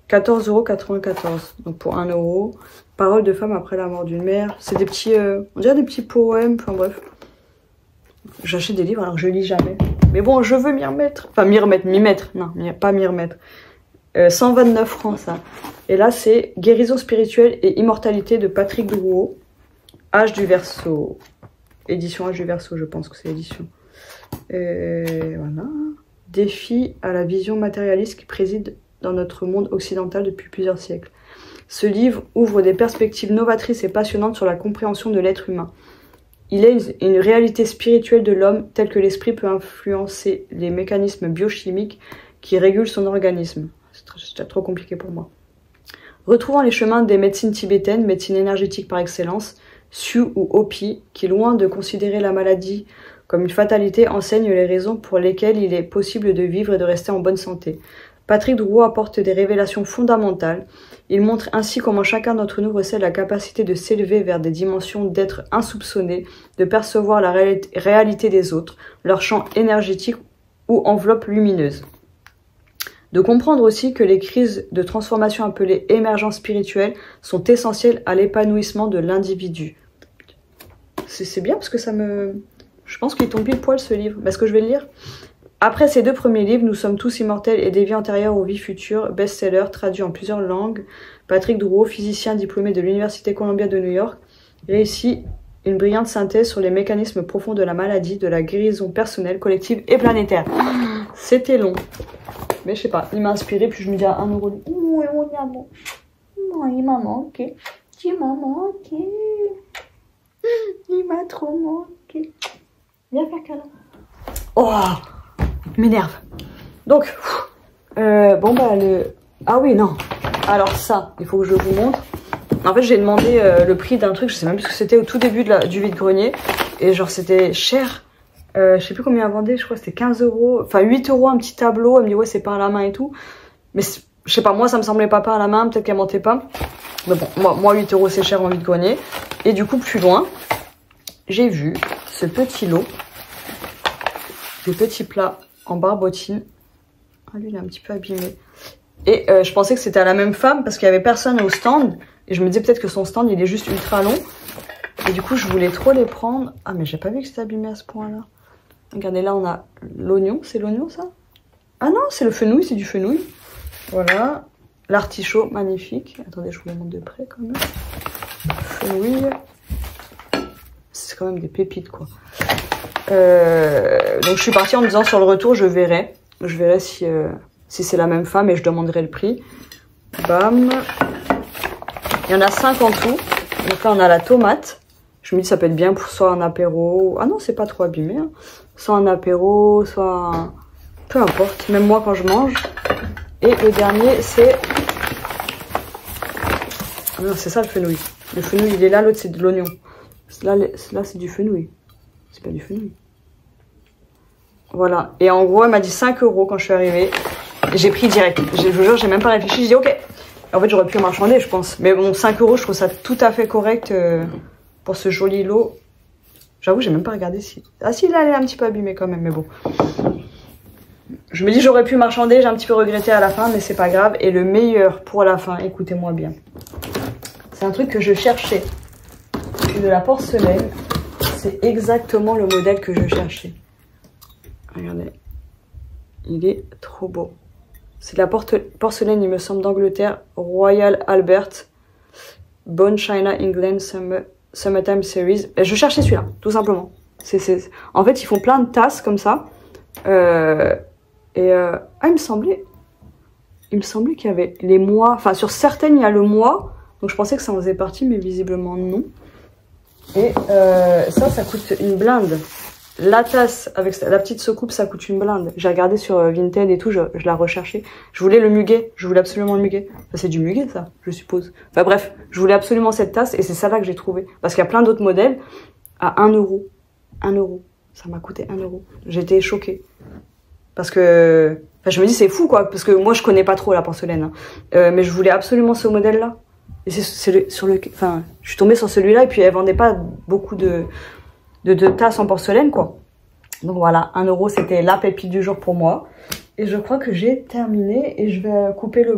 €, donc pour 1 €. Paroles de femme après la mort d'une mère. C'est des petits, on dirait des petits poèmes, enfin bref. J'achète des livres alors que je lis jamais. Mais bon, je veux m'y remettre. Enfin, m'y mettre. Non, pas m'y remettre. 129 francs, ça. Et là, c'est Guérison spirituelle et immortalité de Patrick Drouot. Âge du Verseau. Édition Âge du Verseau, je pense que c'est l'édition. Voilà. Défi à la vision matérialiste qui préside dans notre monde occidental depuis plusieurs siècles. Ce livre ouvre des perspectives novatrices et passionnantes sur la compréhension de l'être humain. Il est une réalité spirituelle de l'homme telle que l'esprit peut influencer les mécanismes biochimiques qui régulent son organisme. C'est trop compliqué pour moi. Retrouvant les chemins des médecines tibétaines, médecine énergétique par excellence, Su ou Hopi, qui loin de considérer la maladie comme une fatalité, enseigne les raisons pour lesquelles il est possible de vivre et de rester en bonne santé. Patrick Drouot apporte des révélations fondamentales. Il montre ainsi comment chacun d'entre nous recèle la capacité de s'élever vers des dimensions d'être insoupçonnées, de percevoir la réalité des autres, leur champ énergétique ou enveloppe lumineuse. De comprendre aussi que les crises de transformation appelées émergence spirituelle sont essentielles à l'épanouissement de l'individu. C'est bien parce que ça me... Je pense qu'il tombe pile poil ce livre. Est-ce que je vais le lire ? Après ces 2 premiers livres, Nous sommes tous immortels et des vies antérieures aux vies futures, best-seller, traduit en plusieurs langues, Patrick Drouot, physicien diplômé de l'Université Columbia de New York, réussit une brillante synthèse sur les mécanismes profonds de la maladie, de la guérison personnelle, collective et planétaire. C'était long. Mais je sais pas, il m'a inspiré, puis je me dis à 1 €. Oh, mon amour. Oh, il m'a manqué. Tu m'as manqué. Il m'a trop manqué. Viens faire câlin. Oh, m'énerve. Donc, bon bah Ah oui, non. Alors ça, il faut que je vous montre. En fait, j'ai demandé le prix d'un truc, je sais même plus ce que c'était au tout début du vide-grenier. Et genre, c'était cher. Je sais plus combien elle vendait, je crois que c'était 15 €. Enfin, 8 € un petit tableau. Elle me dit, ouais, c'est par la main et tout. Mais je sais pas, moi, ça me semblait pas par la main. Peut-être qu'elle mentait pas. Mais bon, moi 8 € c'est cher en vide-grenier. Et du coup, plus loin, j'ai vu ce petit lot. Des petits plats en barbotine. Ah, lui, il est un petit peu abîmé. Et je pensais que c'était à la même femme parce qu'il y avait personne au stand. Et je me disais peut-être que son stand, il est juste ultra long. Et du coup, je voulais trop les prendre. Ah, mais j'ai pas vu que c'était abîmé à ce point-là. Regardez, là, on a l'oignon. C'est l'oignon, ça? Ah non, c'est le fenouil, c'est du fenouil. Voilà. L'artichaut, magnifique. Attendez, je vous le montre de près, quand même. Fenouil. C'est quand même des pépites, quoi. Donc je suis partie en me disant sur le retour je verrai si c'est la même femme et je demanderai le prix. Bam. Il y en a 5 en tout. Donc là on a la tomate. Je me dis ça peut être bien pour soit un apéro. Ah non c'est pas trop abîmé. Hein. Soit un apéro, soit un... peu importe. Même moi quand je mange. Et le dernier c'est... Ah non c'est ça le fenouil. Le fenouil il est là, l'autre c'est de l'oignon. Là c'est du fenouil. C'est pas du fenouil. Voilà. Et en gros, elle m'a dit 5 € quand je suis arrivée. J'ai pris direct. Je vous jure, j'ai même pas réfléchi. J'ai dit ok. En fait, j'aurais pu marchander, je pense. Mais bon, 5 €, je trouve ça tout à fait correct pour ce joli lot. J'avoue, j'ai même pas regardé si... Ah si, là, elle est un petit peu abîmée quand même, mais bon. Je me dis, j'aurais pu marchander. J'ai un petit peu regretté à la fin, mais c'est pas grave. Et le meilleur pour la fin, écoutez-moi bien. C'est un truc que je cherchais. C'est de la porcelaine. C'est exactement le modèle que je cherchais. Regardez. Il est trop beau. C'est de la porcelaine, il me semble, d'Angleterre. Royal Albert. Bone China England Summertime Series. Et je cherchais celui-là, tout simplement. En fait, ils font plein de tasses comme ça. Ah, il me semblait qu'il y avait les mois. Enfin, sur certaines, il y a le mois. Donc, je pensais que ça en faisait partie, mais visiblement, non. Et ça coûte une blinde. La tasse avec la petite soucoupe, ça coûte une blinde. J'ai regardé sur Vinted et tout, je la recherchais. Je voulais le muguet, je voulais absolument le muguet. Enfin, c'est du muguet ça, je suppose. Enfin bref, je voulais absolument cette tasse et c'est celle-là que j'ai trouvée. Parce qu'il y a plein d'autres modèles à 1 €. 1 €. Ça m'a coûté 1 €. J'étais choquée. Parce que... Enfin, je me dis c'est fou quoi, parce que moi je connais pas trop la porcelaine. Hein. Mais je voulais absolument ce modèle-là. Et enfin, je suis tombée sur celui-là et puis elle vendait pas beaucoup de tasses en porcelaine quoi. Donc voilà, 1 € c'était la pépite du jour pour moi. Et je crois que j'ai terminé et je vais couper le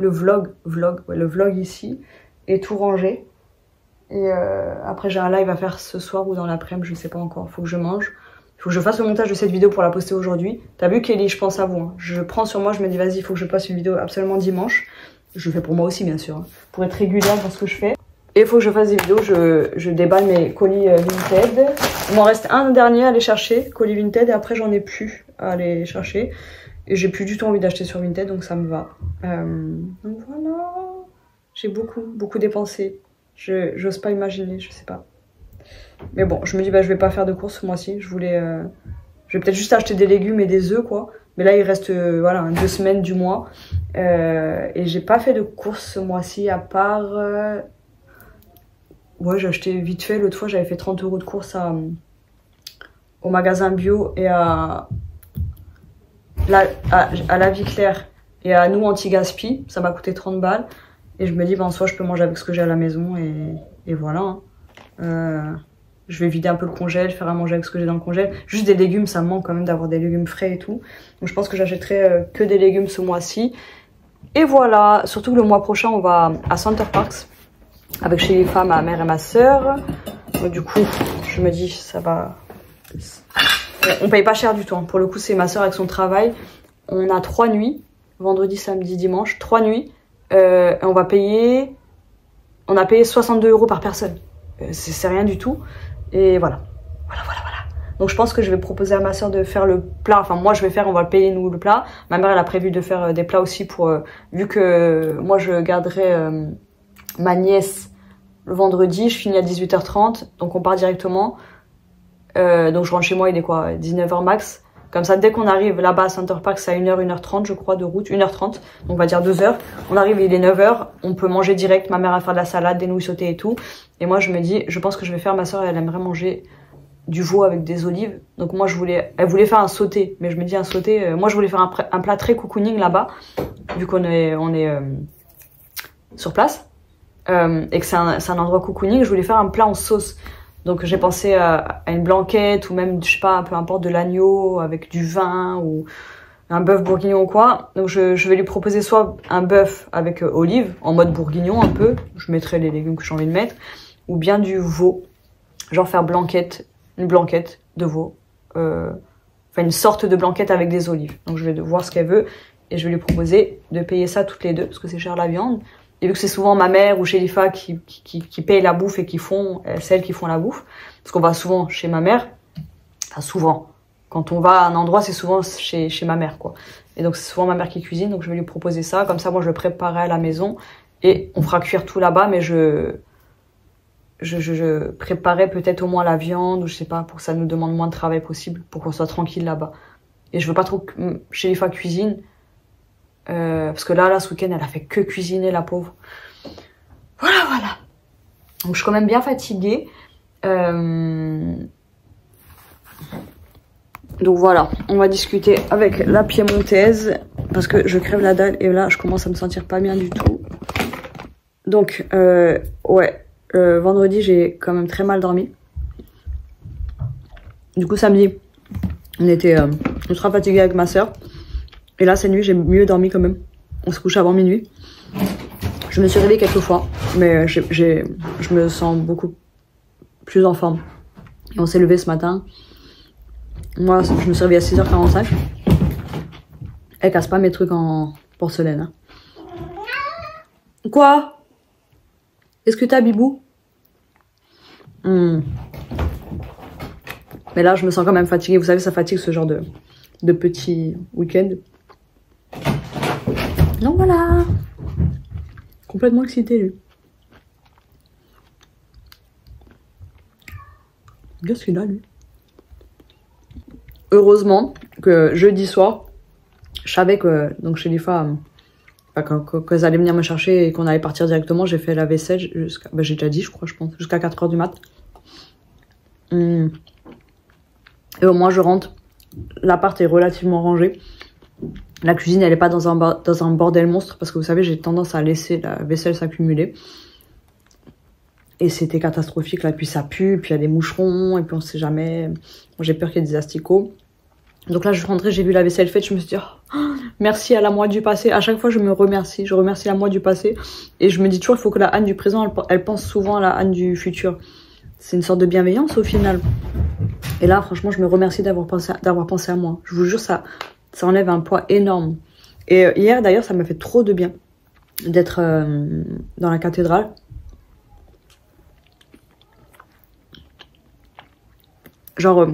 vlog ici et tout ranger. Et après j'ai un live à faire ce soir ou dans l'après-midi, je sais pas encore, faut que je mange. Faut que je fasse le montage de cette vidéo pour la poster aujourd'hui. T'as vu Kelly, je pense à vous. Hein. Je prends sur moi, je me dis vas-y, il faut que je poste une vidéo absolument dimanche. Je le fais pour moi aussi bien sûr, hein, pour être régulière dans ce que je fais. Et il faut que je fasse des vidéos, je déballe mes colis Vinted. Il m'en reste un dernier à aller chercher, colis Vinted, et après j'en ai plus à aller chercher. Et j'ai plus du tout envie d'acheter sur Vinted, donc ça me va. Donc voilà, j'ai beaucoup dépensé. J'ose pas imaginer, je sais pas. Mais bon, je me dis, bah je vais pas faire de courses ce mois-ci. Je vais peut-être juste acheter des légumes et des œufs, quoi. Mais là, il reste, voilà, 2 semaines du mois. Et j'ai pas fait de courses ce mois-ci, à part... Ouais, j'ai acheté vite fait. L'autre fois, j'avais fait 30 € de courses au magasin bio et à la Vie Claire et à nous anti-gaspi. Ça m'a coûté 30 balles. Et je me dis, ben, en soi, je peux manger avec ce que j'ai à la maison. Et voilà. Hein. Je vais vider un peu le congèle, faire à manger avec ce que j'ai dans le congèle. Juste des légumes, ça me manque quand même d'avoir des légumes frais et tout. Donc je pense que j'achèterai que des légumes ce mois-ci. Et voilà. Surtout que le mois prochain, on va à Center Parcs. Avec chez les femmes, ma mère et ma soeur. Donc, du coup, je me dis, ça va... On paye pas cher du tout. Hein. Pour le coup, c'est ma soeur avec son travail. On a 3 nuits. Vendredi, samedi, dimanche. 3 nuits. Et on va payer... On a payé 62 € par personne. C'est rien du tout. Et voilà. Voilà. Donc, je pense que je vais proposer à ma soeur de faire le plat. Enfin, moi, je vais faire, on va le payer, nous, le plat. Ma mère, elle a prévu de faire des plats aussi pour... vu que moi, je garderai... ma nièce le vendredi, je finis à 18 h 30, donc on part directement. Donc je rentre chez moi, il est quoi, 19 h max. Comme ça, dès qu'on arrive là-bas à Center Parcs, c'est à 1 h, 1 h 30, je crois, de route, 1 h 30, donc on va dire 2 h. On arrive, il est 9 h, on peut manger direct, ma mère va faire de la salade, des nouilles sautées et tout. Et moi, je me dis, je pense que je vais faire, ma soeur, elle aimerait manger du veau avec des olives. Donc moi, elle voulait faire un sauté, mais je me dis un sauté, moi je voulais faire un plat très cocooning là-bas, vu qu'on est sur place. Et que c'est un endroit cocooning, je voulais faire un plat en sauce. Donc j'ai pensé à une blanquette ou même, je sais pas, peu importe, de l'agneau avec du vin ou un bœuf bourguignon ou quoi. Donc je vais lui proposer soit un bœuf avec olive, en mode bourguignon un peu, je mettrai les légumes que j'ai envie de mettre, ou bien du veau, genre faire une blanquette de veau, enfin une sorte de blanquette avec des olives. Donc je vais voir ce qu'elle veut et je vais lui proposer de payer ça toutes les deux parce que c'est cher la viande. Et vu que c'est souvent ma mère ou Shelifa qui paye la bouffe et c'est elles qui font la bouffe, parce qu'on va souvent chez ma mère, Enfin, souvent. Quand on va à un endroit, c'est souvent chez ma mère, quoi. Et donc, c'est souvent ma mère qui cuisine, donc je vais lui proposer ça. Comme ça, moi, je le préparerai à la maison. Et on fera cuire tout là-bas, mais je préparais peut-être au moins la viande, ou je sais pas, pour que ça nous demande moins de travail possible, pour qu'on soit tranquille là-bas. Et je veux pas trop que Sherifa cuisine, parce que là, ce week-end, elle a fait que cuisiner, la pauvre. Voilà. Donc, je suis quand même bien fatiguée. Donc voilà, on va discuter avec la piémontaise, parce que je crève la dalle, et là, je commence à me sentir pas bien du tout. Donc, ouais, vendredi, j'ai quand même très mal dormi. Du coup, samedi, on était ultra fatigués avec ma soeur. Et là, cette nuit, j'ai mieux dormi quand même. On se couche avant minuit. Je me suis réveillée quelques fois, mais je me sens beaucoup plus en forme. Et on s'est levé ce matin. Moi, je me suis réveillée à 6h45. Elle casse pas mes trucs en porcelaine. Hein. Quoi? Qu'est-ce que t'as, Bibou? Mais là, je me sens quand même fatiguée. Vous savez, ça fatigue ce genre de petit week-end. Donc voilà. Complètement excitée, lui. Qu'est-ce qu'il a, lui? Heureusement que jeudi soir, je savais que, donc chez Lifa, quand elles allaient venir me chercher et qu'on allait partir directement, j'ai fait la vaisselle jusqu'à, j'ai déjà dit, je crois, jusqu'à 4h du mat. Et au moins, je rentre. L'appart est relativement rangé. La cuisine, elle est pas dans un bordel monstre, parce que vous savez, j'ai tendance à laisser la vaisselle s'accumuler. Et c'était catastrophique, là. Puis ça pue, puis il y a des moucherons, et puis on sait jamais. Moi, j'ai peur qu'il y ait des asticots. Donc là, je suis rentrée, j'ai vu la vaisselle faite, je me suis dit, oh, merci à la moi du passé. À chaque fois, je me remercie. Je remercie la moi du passé. Et je me dis toujours, il faut que la Anne du présent, elle pense souvent à la Anne du futur. C'est une sorte de bienveillance, au final. Et là, franchement, je me remercie d'avoir pensé à moi. Je vous jure, ça enlève un poids énorme. Et hier, d'ailleurs, ça m'a fait trop de bien d'être dans la cathédrale. Genre,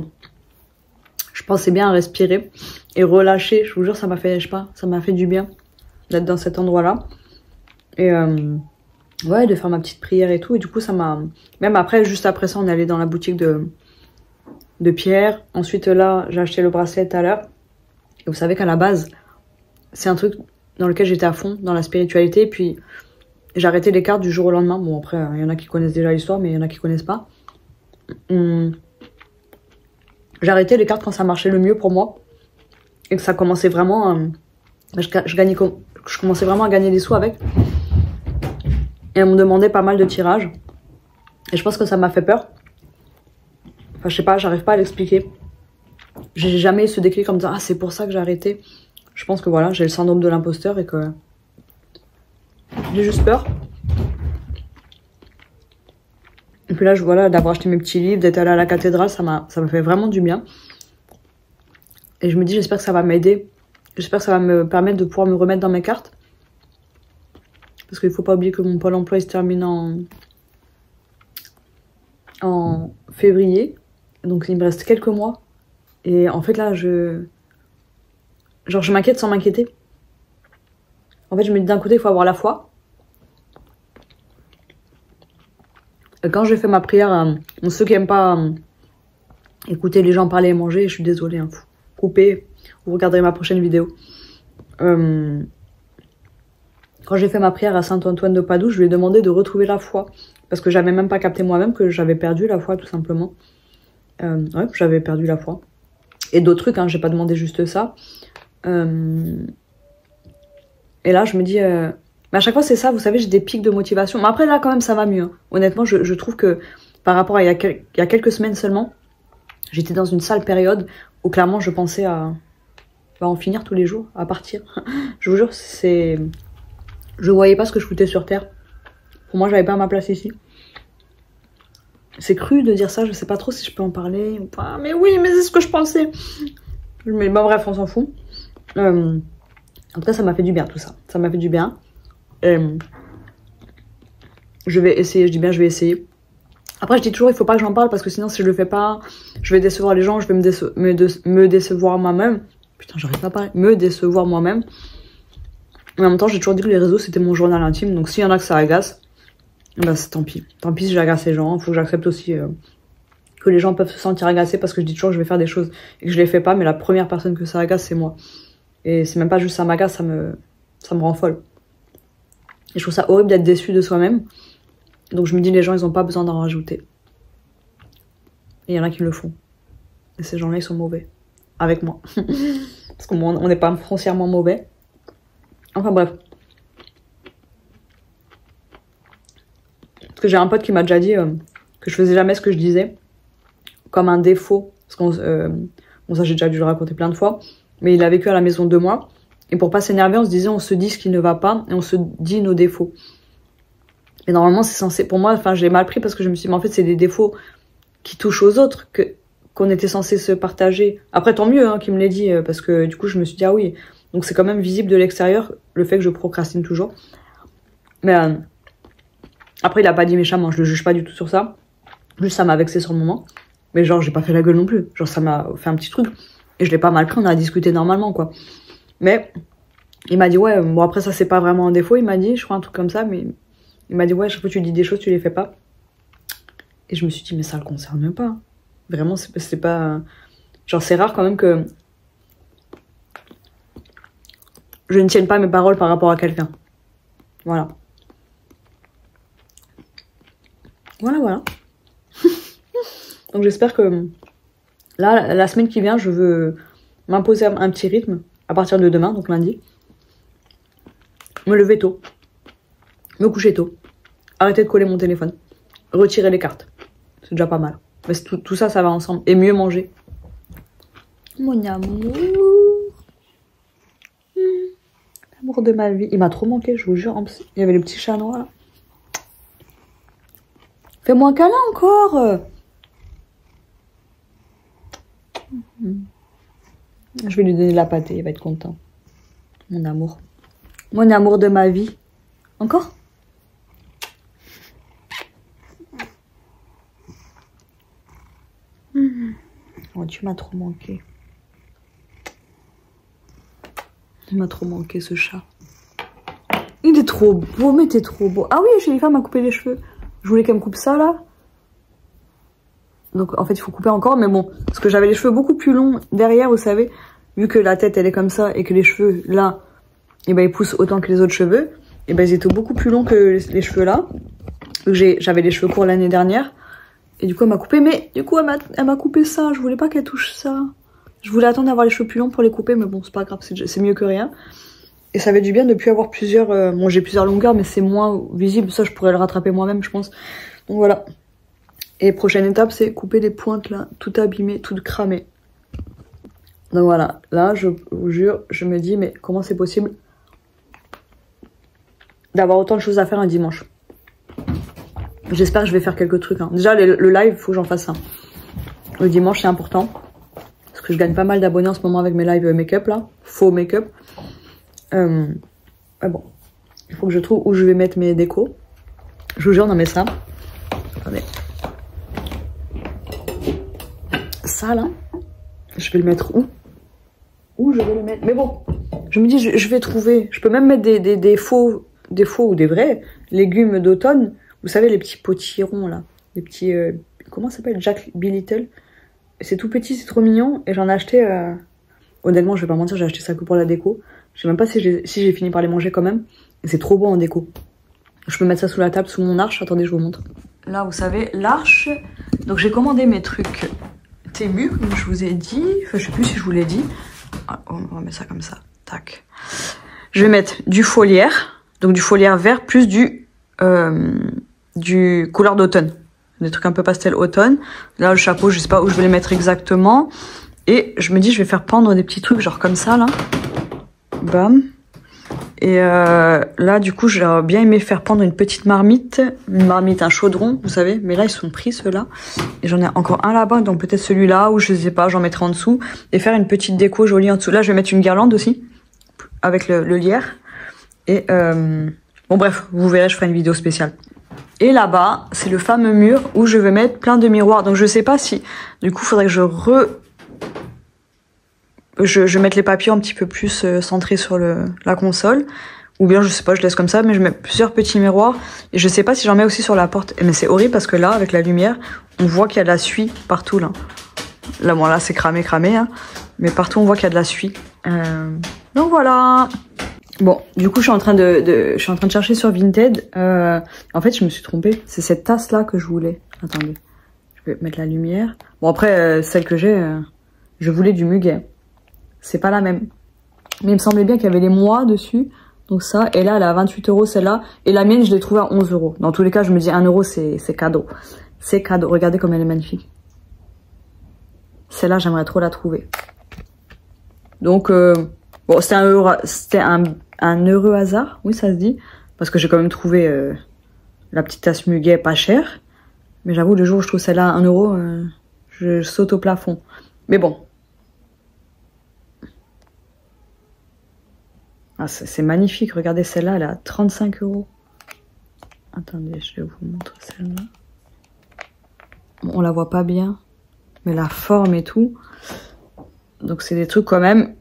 je pensais bien à respirer et relâcher. Je vous jure, ça m'a fait, je sais pas, ça m'a fait du bien d'être dans cet endroit-là. Et ouais, de faire ma petite prière et tout. Et du coup, ça m'a... Même après, juste après ça, on est allé dans la boutique de Pierre. Ensuite, là, j'ai acheté le bracelet tout à l'heure. Et vous savez qu'à la base, c'est un truc dans lequel j'étais à fond, dans la spiritualité. Puis, j'ai arrêté les cartes du jour au lendemain. Bon, après, il y en a qui connaissent déjà l'histoire, mais il y en a qui connaissent pas. J'ai arrêté les cartes quand ça marchait le mieux pour moi. Et que ça commençait vraiment... je commençais vraiment à gagner des sous avec. Et on me demandait pas mal de tirages. Et je pense que ça m'a fait peur. Enfin, je sais pas, j'arrive pas à l'expliquer. J'ai jamais eu ce déclic comme ça. Ah, c'est pour ça que j'ai arrêté. Je pense que voilà, j'ai le syndrome de l'imposteur et que... j'ai juste peur. Et puis là, voilà, d'avoir acheté mes petits livres, d'être allée à la cathédrale, ça m'a fait vraiment du bien. Et je me dis, j'espère que ça va m'aider. J'espère que ça va me permettre de pouvoir me remettre dans mes cartes. Parce qu'il ne faut pas oublier que mon Pôle emploi il se termine en février. Donc il me reste quelques mois. Et en fait là, je m'inquiète sans m'inquiéter. En fait, je me dis d'un côté, il faut avoir la foi. Et quand j'ai fait ma prière, ceux qui n'aiment pas écouter les gens parler et manger, je suis désolée, hein, coupez, vous regarderez ma prochaine vidéo. Quand j'ai fait ma prière à Saint-Antoine de Padoue, je lui ai demandé de retrouver la foi. Parce que j'avais même pas capté moi-même que j'avais perdu la foi, tout simplement. Ouais, j'avais perdu la foi. Et d'autres trucs, hein, j'ai pas demandé juste ça. Et là, je me dis... Mais à chaque fois, c'est ça, vous savez, j'ai des pics de motivation. Mais après, là, quand même, ça va mieux. Hein. Honnêtement, je trouve que par rapport à il y a quelques semaines seulement, j'étais dans une sale période où clairement, je pensais à en finir tous les jours, à partir. Je vous jure, c'est... Je voyais pas ce que je foutais sur Terre. Pour moi, j'avais pas ma place ici. C'est cru de dire ça, je sais pas trop si je peux en parler ou pas. Mais oui, mais c'est ce que je pensais. Mais bon, bref, on s'en fout. En tout cas, ça m'a fait du bien, tout ça. Ça m'a fait du bien. Je vais essayer, je dis bien je vais essayer Après, je dis toujours, il faut pas que j'en parle parce que sinon, si je le fais pas, je vais décevoir les gens, je vais me décevoir moi-même. Putain, j'arrive pas à parler. Me décevoir moi-même. Mais en même temps, j'ai toujours dit que les réseaux, c'était mon journal intime. Donc, s'il y en a que ça agace, bah, c'est tant pis. Tant pis si j'agace les gens. Il faut que j'accepte aussi que les gens peuvent se sentir agacés parce que je dis toujours que je vais faire des choses et que je les fais pas. Mais la première personne que ça agace, c'est moi. Et c'est même pas juste ça m'agace, ça me rend folle. Et je trouve ça horrible d'être déçu de soi-même. Donc je me dis, les gens, ils ont pas besoin d'en rajouter. Et il y en a qui le font. Et ces gens-là, ils sont mauvais. Avec moi. Parce qu'on n'est pas foncièrement mauvais. Enfin bref. Parce que j'ai un pote qui m'a déjà dit que je faisais jamais ce que je disais. Comme un défaut. Parce qu'on... bon, ça, j'ai déjà dû le raconter plein de fois. Mais il a vécu à la maison 2 mois. Et pour pas s'énerver, on se disait, on se dit ce qui ne va pas. Et on se dit nos défauts. Et normalement, c'est censé, pour moi, enfin, je l'ai mal pris parce que je me suis dit, mais en fait, c'est des défauts qui touchent aux autres qu'on était censé se partager. Après, tant mieux, hein, qu'il me l'ait dit, parce que du coup, je me suis dit, ah oui. Donc, c'est quand même visible de l'extérieur, le fait que je procrastine toujours. Mais, après, il a pas dit méchamment, je le juge pas du tout sur ça. Juste, ça m'a vexé sur le moment. Mais genre, j'ai pas fait la gueule non plus. Genre, ça m'a fait un petit truc. Et je l'ai pas mal pris, on a discuté normalement, quoi. Mais, il m'a dit, ouais, bon, après, ça, c'est pas vraiment un défaut, il m'a dit, je crois, un truc comme ça, mais... Il m'a dit, ouais, à chaque fois que tu dis des choses, tu les fais pas. Et je me suis dit, mais ça le concerne pas. Vraiment, c'est pas... Genre, c'est rare quand même que... je ne tienne pas mes paroles par rapport à quelqu'un. Voilà. Voilà. Donc j'espère que... Là, la semaine qui vient, je veux m'imposer un petit rythme. À partir de demain, donc lundi. Me lever tôt. Me coucher tôt. Arrêter de coller mon téléphone. Retirer les cartes. C'est déjà pas mal. Mais tout ça, ça va ensemble. Et mieux manger. Mon amour. L'amour de ma vie. Il m'a trop manqué, je vous jure. Il y avait le petit chat noir là. Fais-moi un câlin encore. Je vais lui donner de la pâtée, il va être content. Mon amour. Mon amour de ma vie. Encore ? Oh, tu m'as trop manqué. Il m'a trop manqué ce chat. Il est trop beau, mais t'es trop beau. Ah oui, Jennifer m'a coupé les cheveux. Je voulais qu'elle me coupe ça là. Donc en fait il faut couper encore, mais bon. Parce que j'avais les cheveux beaucoup plus longs derrière, vous savez. Vu que la tête elle est comme ça et que les cheveux là, et ben ils poussent autant que les autres cheveux. Et ben ils étaient beaucoup plus longs que les cheveux là. J'avais les cheveux courts l'année dernière. Et du coup elle m'a coupé, mais du coup elle m'a coupé ça. Je voulais pas qu'elle touche ça. Je voulais attendre d'avoir les cheveux plus longs pour les couper, mais bon c'est pas grave, c'est mieux que rien. Et ça fait du bien de plus avoir plusieurs... bon j'ai plusieurs longueurs, mais c'est moins visible. Ça je pourrais le rattraper moi-même je pense. Donc voilà. Et prochaine étape c'est couper les pointes là, tout abîmées, tout cramées. Donc voilà, là je vous jure, je me dis mais comment c'est possible d'avoir autant de choses à faire un dimanche. J'espère que je vais faire quelques trucs. Hein. Déjà le live, faut que j'en fasse un. Le dimanche c'est important. Parce que je gagne pas mal d'abonnés en ce moment avec mes lives make-up là. Faux make-up. Bon. Il faut que je trouve où je vais mettre mes décos. Je vous jure, non mais ça. Attendez. Ça là. Je vais le mettre où? Où je vais le mettre? Mais bon. Je me dis, je vais trouver. Je peux même mettre des faux ou des vrais légumes d'automne. Vous savez, les petits potirons là. Les petits... comment ça s'appelle? Jack B. Little. C'est tout petit, c'est trop mignon. Et j'en ai acheté... Honnêtement, je vais pas mentir, j'ai acheté ça que pour la déco. Je sais même pas si j'ai fini par les manger quand même. Et c'est trop beau en déco. Je peux mettre ça sous la table, sous mon arche. Attendez, je vous montre. Là, vous savez, l'arche. Donc j'ai commandé mes trucs Temu, comme je vous ai dit. Enfin, je sais plus si je vous l'ai dit. Ah, on va mettre ça comme ça. Tac. Je vais mettre du foliaire. Donc du foliaire vert plus du couleur d'automne. Des trucs un peu pastel automne. Là, le chapeau, je sais pas où je vais les mettre exactement. Et je me dis, je vais faire pendre des petits trucs genre comme ça, là. Bam. Et là, du coup, j'aurais bien aimé faire pendre une petite marmite. Une marmite, un chaudron, vous savez. Mais là, ils sont pris, ceux-là. Et j'en ai encore un là-bas, donc peut-être celui-là, ou je sais pas, j'en mettrai en dessous. Et faire une petite déco jolie en dessous. Là, je vais mettre une guirlande aussi. Avec le lierre. Et bon, bref, vous verrez, je ferai une vidéo spéciale. Et là-bas, c'est le fameux mur où je vais mettre plein de miroirs. Donc je sais pas si, du coup, il faudrait que je mette les papiers un petit peu plus centrés sur la console. Ou bien, je sais pas, je laisse comme ça, mais je mets plusieurs petits miroirs. Et je sais pas si j'en mets aussi sur la porte. Mais c'est horrible parce que là, avec la lumière, on voit qu'il y a de la suie partout, là. Là, bon, là, c'est cramé, hein. Mais partout, on voit qu'il y a de la suie. Donc voilà. Bon, du coup, je suis en train de chercher sur Vinted. En fait, je me suis trompée. C'est cette tasse-là que je voulais. Attendez. Je vais mettre la lumière. Bon, après, celle que j'ai, je voulais du muguet. C'est pas la même. Mais il me semblait bien qu'il y avait les mois dessus. Donc ça, et là, elle est à 28 € celle-là. Et la mienne, je l'ai trouvée à 11 €. Dans tous les cas, je me dis 1 €, c'est cadeau. C'est cadeau. Regardez comme elle est magnifique. Celle-là, j'aimerais trop la trouver. Donc, bon, c'était un heureux hasard. Oui, ça se dit. Parce que j'ai quand même trouvé la petite tasse muguet pas chère. Mais j'avoue, le jour où je trouve celle-là à 1 €, je saute au plafond. Mais bon. Ah, c'est magnifique. Regardez celle-là, elle est à 35 €. Attendez, je vais vous montrer celle-là. Bon, on la voit pas bien. Mais la forme et tout. Donc c'est des trucs quand même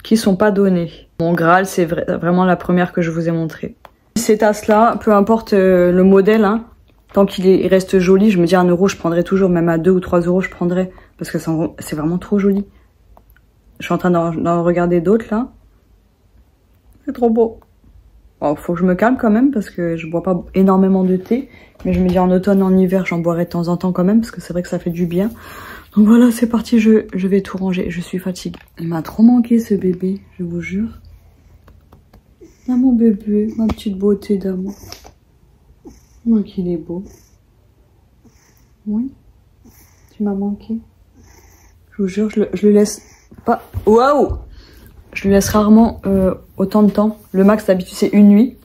qui sont pas donnés. Mon Graal, c'est vraiment la première que je vous ai montrée. Ces tasses-là, peu importe le modèle, hein, tant qu'il reste joli, je me dis 1 €, je prendrai toujours. Même à 2 ou 3 € je prendrai. Parce que c'est vraiment trop joli. Je suis en train d'en regarder d'autres là. C'est trop beau. Bon, faut que je me calme quand même parce que je bois pas énormément de thé. Mais je me dis en automne, en hiver, j'en boirai de temps en temps quand même parce que c'est vrai que ça fait du bien. Donc voilà, c'est parti, je vais tout ranger. Je suis fatiguée. Il m'a trop manqué ce bébé, je vous jure. Ah mon bébé, ma petite beauté d'amour. Moi qu'il est beau. Oui, tu m'as manqué. Je vous jure, je le laisse pas... Waouh! Je lui laisse rarement autant de temps. Le max d'habitude c'est une nuit.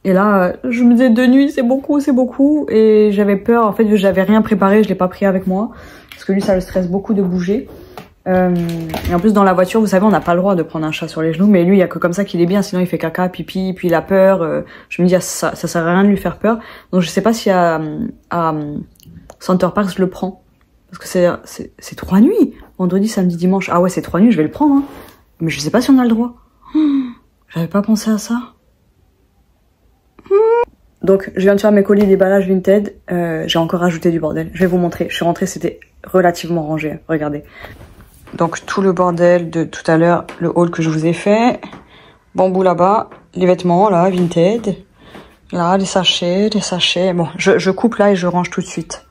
Et là, je me disais 2 nuits, c'est beaucoup. Et j'avais peur, en fait, j'avais rien préparé, je l'ai pas pris avec moi. Parce que lui, ça le stresse beaucoup de bouger. Et en plus, dans la voiture, vous savez, on n'a pas le droit de prendre un chat sur les genoux. Mais lui, il y a que comme ça qu'il est bien, sinon il fait caca, pipi, puis il a peur. Je me dis, ça sert à rien de lui faire peur. Donc je sais pas si à Center Park, je le prends. Parce que c'est 3 nuits. Vendredi, samedi, dimanche. Ah ouais, c'est 3 nuits, je vais le prendre. Hein. Mais je sais pas si on a le droit. J'avais pas pensé à ça. Donc, je viens de faire mes colis déballage Vinted. J'ai encore rajouté du bordel. Je vais vous montrer. Je suis rentrée, c'était relativement rangé. Regardez. Donc, tout le bordel de tout à l'heure, le haul que je vous ai fait. Bambou là-bas. Les vêtements, là, Vinted. Là, les sachets. Bon, je coupe là et je range tout de suite.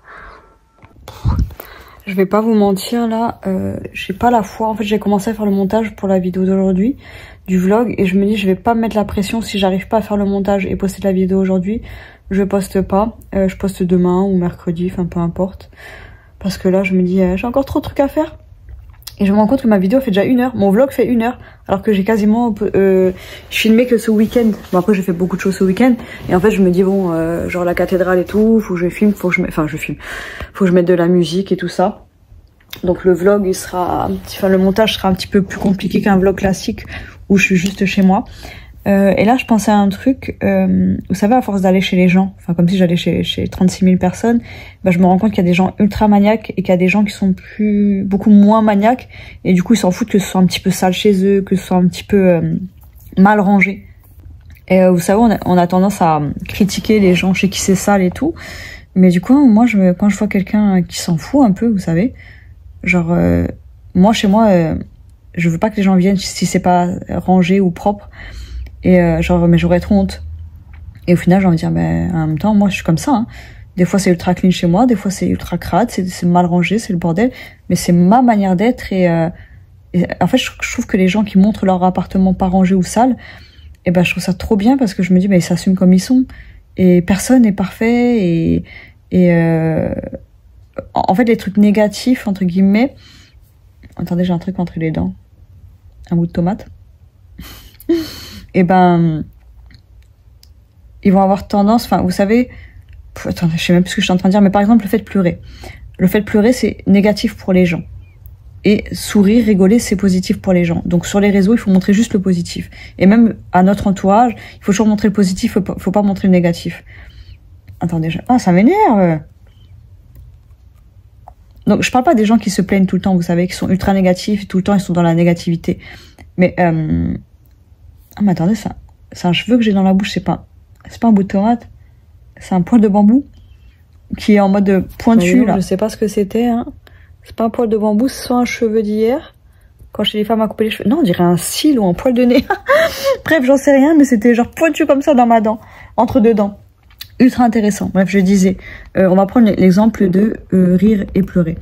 Je vais pas vous mentir là, j'ai pas la foi. En fait, j'ai commencé à faire le montage pour la vidéo d'aujourd'hui, du vlog, et je me dis je vais pas me mettre la pression si j'arrive pas à faire le montage et poster la vidéo aujourd'hui. Je poste pas, je poste demain ou mercredi, enfin peu importe. Parce que là, je me dis j'ai encore trop de trucs à faire. Et je me rends compte que ma vidéo fait déjà 1 heure, mon vlog fait 1 heure, alors que j'ai quasiment filmé que ce week-end. Bon après j'ai fait beaucoup de choses ce week-end, et en fait je me dis bon, genre la cathédrale et tout, faut que je filme, faut que je mette de la musique et tout ça. Donc le vlog il sera, le montage sera un petit peu plus compliqué qu'un vlog classique où je suis juste chez moi. Et là je pensais à un truc, vous savez, à force d'aller chez les gens, enfin comme si j'allais chez 36 000 personnes, bah, je me rends compte qu'il y a des gens ultra maniaques et qu'il y a des gens qui sont beaucoup moins maniaques, et du coup ils s'en foutent que ce soit un petit peu sale chez eux, que ce soit un petit peu mal rangé. Et vous savez, on a tendance à critiquer les gens chez qui c'est sale et tout, mais du coup moi quand je vois quelqu'un qui s'en fout un peu, vous savez, genre moi chez moi je veux pas que les gens viennent si c'est pas rangé ou propre. Et genre, mais j'aurais trop honte. Et au final, j'ai envie de dire, mais en même temps, moi, je suis comme ça. Hein. Des fois, c'est ultra clean chez moi, des fois, c'est ultra crade, c'est mal rangé, c'est le bordel. Mais c'est ma manière d'être. Et en fait, je trouve que les gens qui montrent leur appartement pas rangé ou sale, et ben, je trouve ça trop bien parce que je me dis, mais ils s'assument comme ils sont. Et personne n'est parfait. En fait, les trucs négatifs, entre guillemets. Attendez, j'ai un truc entre les dents. Un bout de tomate. Et ben, ils vont avoir tendance, enfin, vous savez, attendez, je sais même plus ce que je suis en train de dire, mais par exemple, le fait de pleurer. Le fait de pleurer, c'est négatif pour les gens. Et sourire, rigoler, c'est positif pour les gens. Donc sur les réseaux, il faut montrer juste le positif. Et même à notre entourage, il faut toujours montrer le positif, faut pas montrer le négatif. Attendez, ah, ça m'énerve. Donc, je parle pas des gens qui se plaignent tout le temps, vous savez, qui sont ultra négatifs, tout le temps, ils sont dans la négativité. Mais, ah, mais attendez, c'est un cheveu que j'ai dans la bouche, c'est pas un bout de tomate, c'est un poil de bambou qui est en mode pointu, non, là. Je sais pas ce que c'était, hein. C'est pas un poil de bambou, c'est soit un cheveu d'hier, quand chez les femmes à couper les cheveux. Non, on dirait un cil ou un poil de nez. Bref, j'en sais rien, mais c'était genre pointu comme ça dans ma dent, entre deux dents. Ultra intéressant. Bref, je disais, on va prendre l'exemple de rire et pleurer.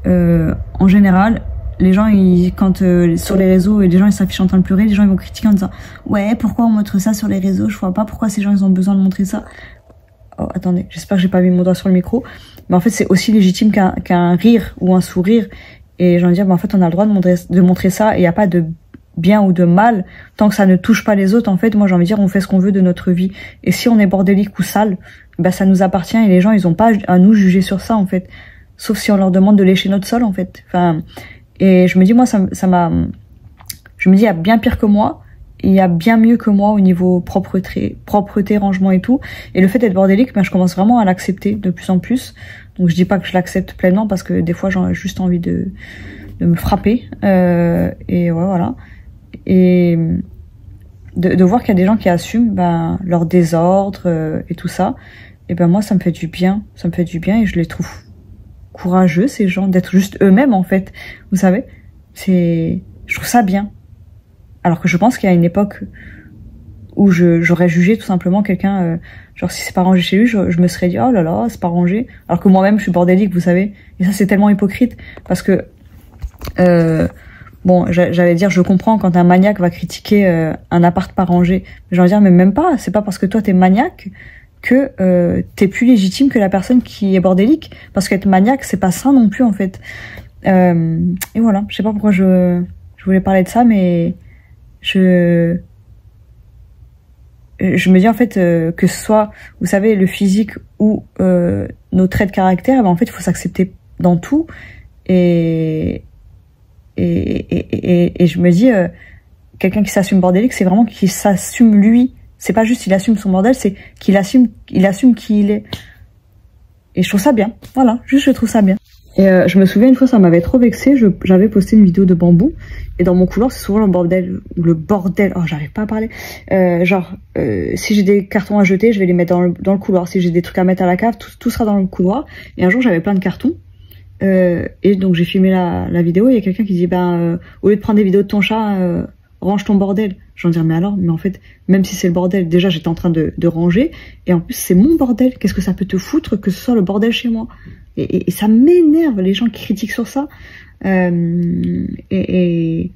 En général, les gens, quand sur les réseaux, les gens ils s'affichent en train de pleurer, les gens ils vont critiquer en disant ouais, pourquoi on montre ça sur les réseaux, je vois pas pourquoi ces gens ils ont besoin de montrer ça. Oh, attendez, j'espère que j'ai pas mis mon doigt sur le micro, mais en fait c'est aussi légitime qu'un rire ou un sourire. Et j'ai envie de dire, en fait on a le droit de montrer ça, et il n'y a pas de bien ou de mal tant que ça ne touche pas les autres. En fait, moi j'ai envie de dire, on fait ce qu'on veut de notre vie, et si on est bordélique ou sale, bah ça nous appartient, et les gens ils ont pas à nous juger sur ça en fait, sauf si on leur demande de lécher notre sol en fait. Enfin, et je me dis, moi je me dis, il y a bien pire que moi, il y a bien mieux que moi au niveau propreté, rangement et tout. Et le fait d'être bordélique, ben je commence vraiment à l'accepter de plus en plus. Donc je dis pas que je l'accepte pleinement, parce que des fois j'ai juste envie de me frapper, et ouais, voilà. Et de voir qu'il y a des gens qui assument ben leur désordre, et tout ça, et ben moi ça me fait du bien, et je les trouve courageux, ces gens, d'être juste eux-mêmes en fait, vous savez. Je trouve ça bien, alors que je pense qu'il y a une époque où j'aurais jugé tout simplement quelqu'un, genre si c'est pas rangé chez lui, je me serais dit oh là là, c'est pas rangé, alors que moi-même je suis bordélique, vous savez. Et ça c'est tellement hypocrite, parce que bon, j'allais dire, je comprends quand un maniaque va critiquer un appart pas rangé, mais j'ai envie de dire, mais même pas, c'est pas parce que toi t'es maniaque que t'es plus légitime que la personne qui est bordélique, parce qu'être maniaque c'est pas ça non plus en fait. Et voilà, je sais pas pourquoi je voulais parler de ça, mais je me dis en fait que ce soit, vous savez, le physique ou nos traits de caractère, ben en fait il faut s'accepter dans tout, et je me dis, quelqu'un qui s'assume bordélique, c'est vraiment qu'il s'assume lui. C'est pas juste il assume son bordel, c'est qu'il assume qui il est. Et je trouve ça bien. Voilà, juste je trouve ça bien. Et je me souviens une fois, ça m'avait trop vexée. J'avais posté une vidéo de bambou, et dans mon couloir c'est souvent le bordel. Oh, j'arrive pas à parler. Si j'ai des cartons à jeter, je vais les mettre dans le couloir. Si j'ai des trucs à mettre à la cave, tout sera dans le couloir. Et un jour j'avais plein de cartons. Et donc j'ai filmé la vidéo, et il y a quelqu'un qui dit au lieu de prendre des vidéos de ton chat, range ton bordel. J'en dis mais alors, mais en fait, même si c'est le bordel, déjà j'étais en train de ranger, et en plus c'est mon bordel. Qu'est-ce que ça peut te foutre que ce soit le bordel chez moi? Et ça m'énerve les gens qui critiquent sur ça. Et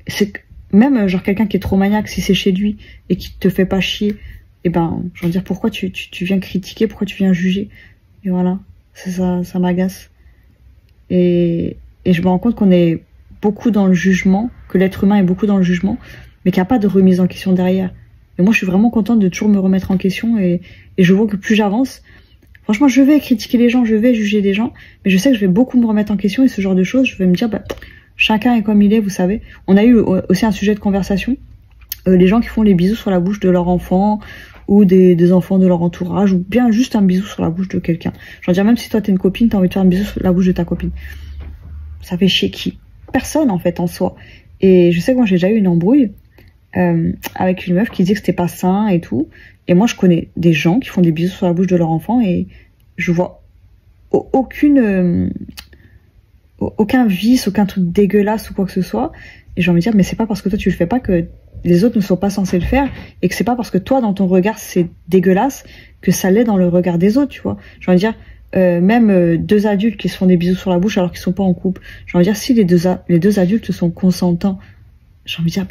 c'est même genre quelqu'un qui est trop maniaque, si c'est chez lui et qui te fait pas chier, et ben je veux dire, pourquoi tu viens critiquer, pourquoi tu viens juger? Et voilà, ça m'agace. Et je me rends compte qu'on est beaucoup dans le jugement, que l'être humain est beaucoup dans le jugement, mais qu'il n'y a pas de remise en question derrière. Et moi je suis vraiment contente de toujours me remettre en question, et je vois que plus j'avance, franchement je vais critiquer les gens, je vais juger des gens, mais je sais que je vais beaucoup me remettre en question, et ce genre de choses, je vais me dire chacun est comme il est, vous savez. On a eu aussi un sujet de conversation, les gens qui font les bisous sur la bouche de leur enfant, ou des enfants de leur entourage, ou bien juste un bisou sur la bouche de quelqu'un. Je veux dire, même si toi t'es une copine, t'as envie de faire un bisou sur la bouche de ta copine, ça fait chier qui? Personne en fait en soi. Et je sais que moi j'ai déjà eu une embrouille avec une meuf qui disait que c'était pas sain et tout, et moi je connais des gens qui font des bisous sur la bouche de leur enfant, et je vois aucun vice, aucun truc dégueulasse ou quoi que ce soit. Et j'ai envie de dire, mais c'est pas parce que toi tu le fais pas que les autres ne sont pas censés le faire, et que c'est pas parce que toi dans ton regard c'est dégueulasse que ça l'est dans le regard des autres, tu vois. J'ai envie de dire, même deux adultes qui se font des bisous sur la bouche alors qu'ils sont pas en couple, j'ai envie de dire, si les deux adultes sont consentants, j'ai envie de dire,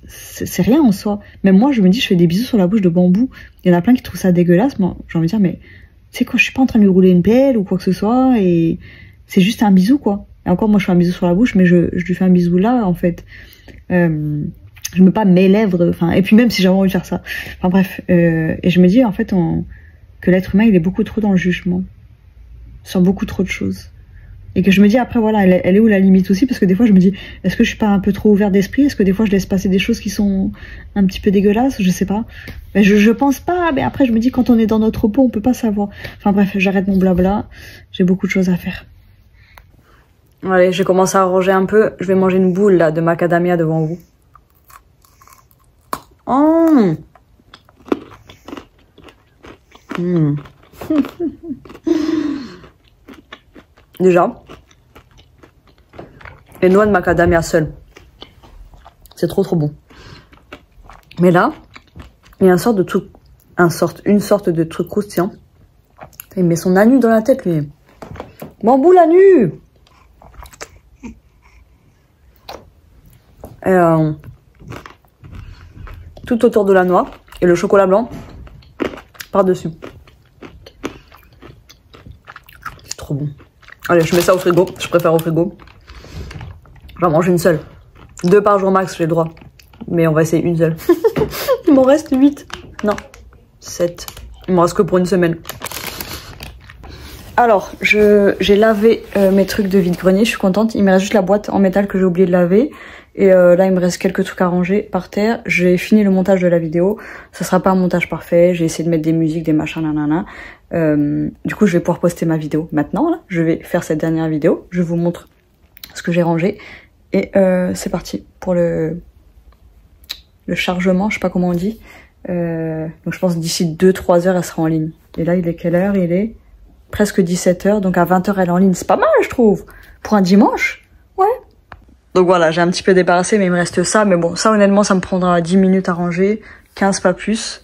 c'est rien en soi. Même moi je me dis, je fais des bisous sur la bouche de bambou, il y en a plein qui trouvent ça dégueulasse, moi j'ai envie de dire, mais tu sais quoi, je suis pas en train de lui rouler une pelle ou quoi que ce soit, et c'est juste un bisou quoi. Et encore, moi je fais un bisou sur la bouche, mais je lui fais un bisou là en fait. Je mets pas mes lèvres, enfin, et puis même si j'avais envie de faire ça, enfin bref, et je me dis en fait que l'être humain il est beaucoup trop dans le jugement sur beaucoup trop de choses. Et que je me dis après, voilà, elle est où la limite aussi? Parce que des fois, je me dis, est-ce que je suis pas un peu trop ouvert d'esprit? Est-ce que des fois, je laisse passer des choses qui sont un petit peu dégueulasses? Je sais pas. Mais je pense pas, mais après, je me dis, quand on est dans notre peau, on peut pas savoir. Enfin bref, j'arrête mon blabla. J'ai beaucoup de choses à faire. Allez, j'ai commencé à ranger un peu. Je vais manger une boule, là, de macadamia devant vous. Oh! Déjà, les noix de macadamia seules, c'est trop bon. Mais là, il y a une sorte de truc croustillant. Il met son anu dans la tête, lui. Bambou l'anu. Tout autour de la noix et le chocolat blanc par-dessus. C'est trop bon. Allez, je mets ça au frigo. Je préfère au frigo. J'en mange une seule. 2 par jour max, j'ai le droit. Mais on va essayer une seule. Il m'en reste 8. Non, 7. Il m'en reste que pour une semaine. Alors, j'ai lavé mes trucs de vide-grenier. Je suis contente. Il me reste juste la boîte en métal que j'ai oublié de laver. Et là, il me reste quelques trucs à ranger par terre. J'ai fini le montage de la vidéo. Ça sera pas un montage parfait. J'ai essayé de mettre des musiques, des machins, nanana. Du coup, je vais pouvoir poster ma vidéo maintenant. Là. Je vais faire cette dernière vidéo. Je vous montre ce que j'ai rangé. Et c'est parti pour le chargement. Je sais pas comment on dit. Donc, je pense d'ici 2-3 heures, elle sera en ligne. Et là, il est quelle heure? Il est presque 17 h. Donc, à 20 h, elle est en ligne. C'est pas mal, je trouve. Pour un dimanche. Ouais. Donc voilà, j'ai un petit peu débarrassé, mais il me reste ça. Mais bon, ça honnêtement, ça me prendra 10 minutes à ranger, 15 pas plus.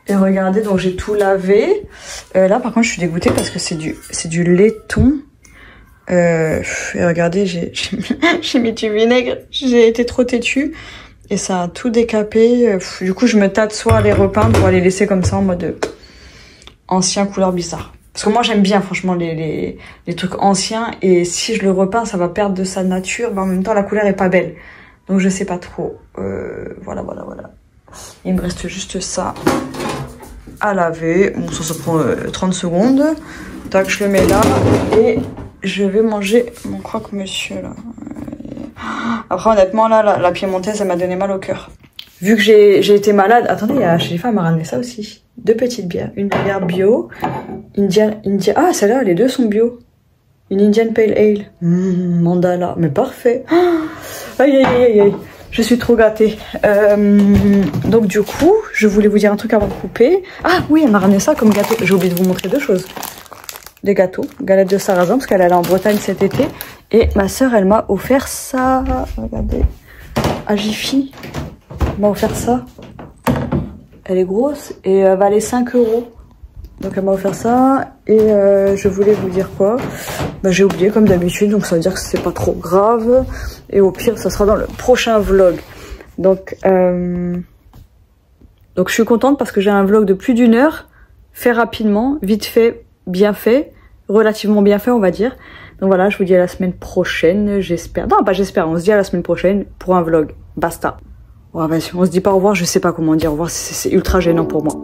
Et regardez, donc j'ai tout lavé. Là, par contre, je suis dégoûtée parce que c'est du laiton. Et regardez, j'ai mis du vinaigre. J'ai été trop têtue et ça a tout décapé. Du coup, je me tâte soit à les repeindre ou à les laisser comme ça en mode ancien couleur bizarre. Parce que moi j'aime bien franchement les trucs anciens et si je le repeins ça va perdre de sa nature, mais en même temps la couleur est pas belle. Donc je sais pas trop. Voilà. Il me reste juste ça à laver. Bon ça prend 30 secondes. Tac, je le mets là et je vais manger mon croque-monsieur là. Après honnêtement là la piémontaise elle m'a donné mal au cœur. Vu que j'ai été malade, attendez, il y a chez les femmes m'a ramené ça aussi. 2 petites bières, une bière bio, ah celle-là, les 2 sont bio. Une Indian Pale Ale, mandala, mais parfait. Aïe, je suis trop gâtée. Donc du coup, je voulais vous dire un truc avant de couper. Ah oui, elle m'a ramené ça comme gâteau. J'ai oublié de vous montrer 2 choses. Des gâteaux, galettes de sarrasin, parce qu'elle est en Bretagne cet été. Et ma soeur, elle m'a offert ça. Regardez, à Jiffy. Elle m'a offert ça. Elle est grosse et elle valait 5 €. Donc elle m'a offert ça et je voulais vous dire quoi? Bah, j'ai oublié comme d'habitude, donc ça veut dire que c'est pas trop grave. Et au pire, ça sera dans le prochain vlog. Donc je suis contente parce que j'ai un vlog de plus d'1 heure, fait rapidement, vite fait, bien fait, relativement bien fait on va dire. Donc voilà, je vous dis à la semaine prochaine, j'espère. Non, pas j'espère, on se dit à la semaine prochaine pour un vlog. Basta. Ouais, vas-y, on se dit pas au revoir, je sais pas comment dire au revoir, c'est ultra gênant pour moi.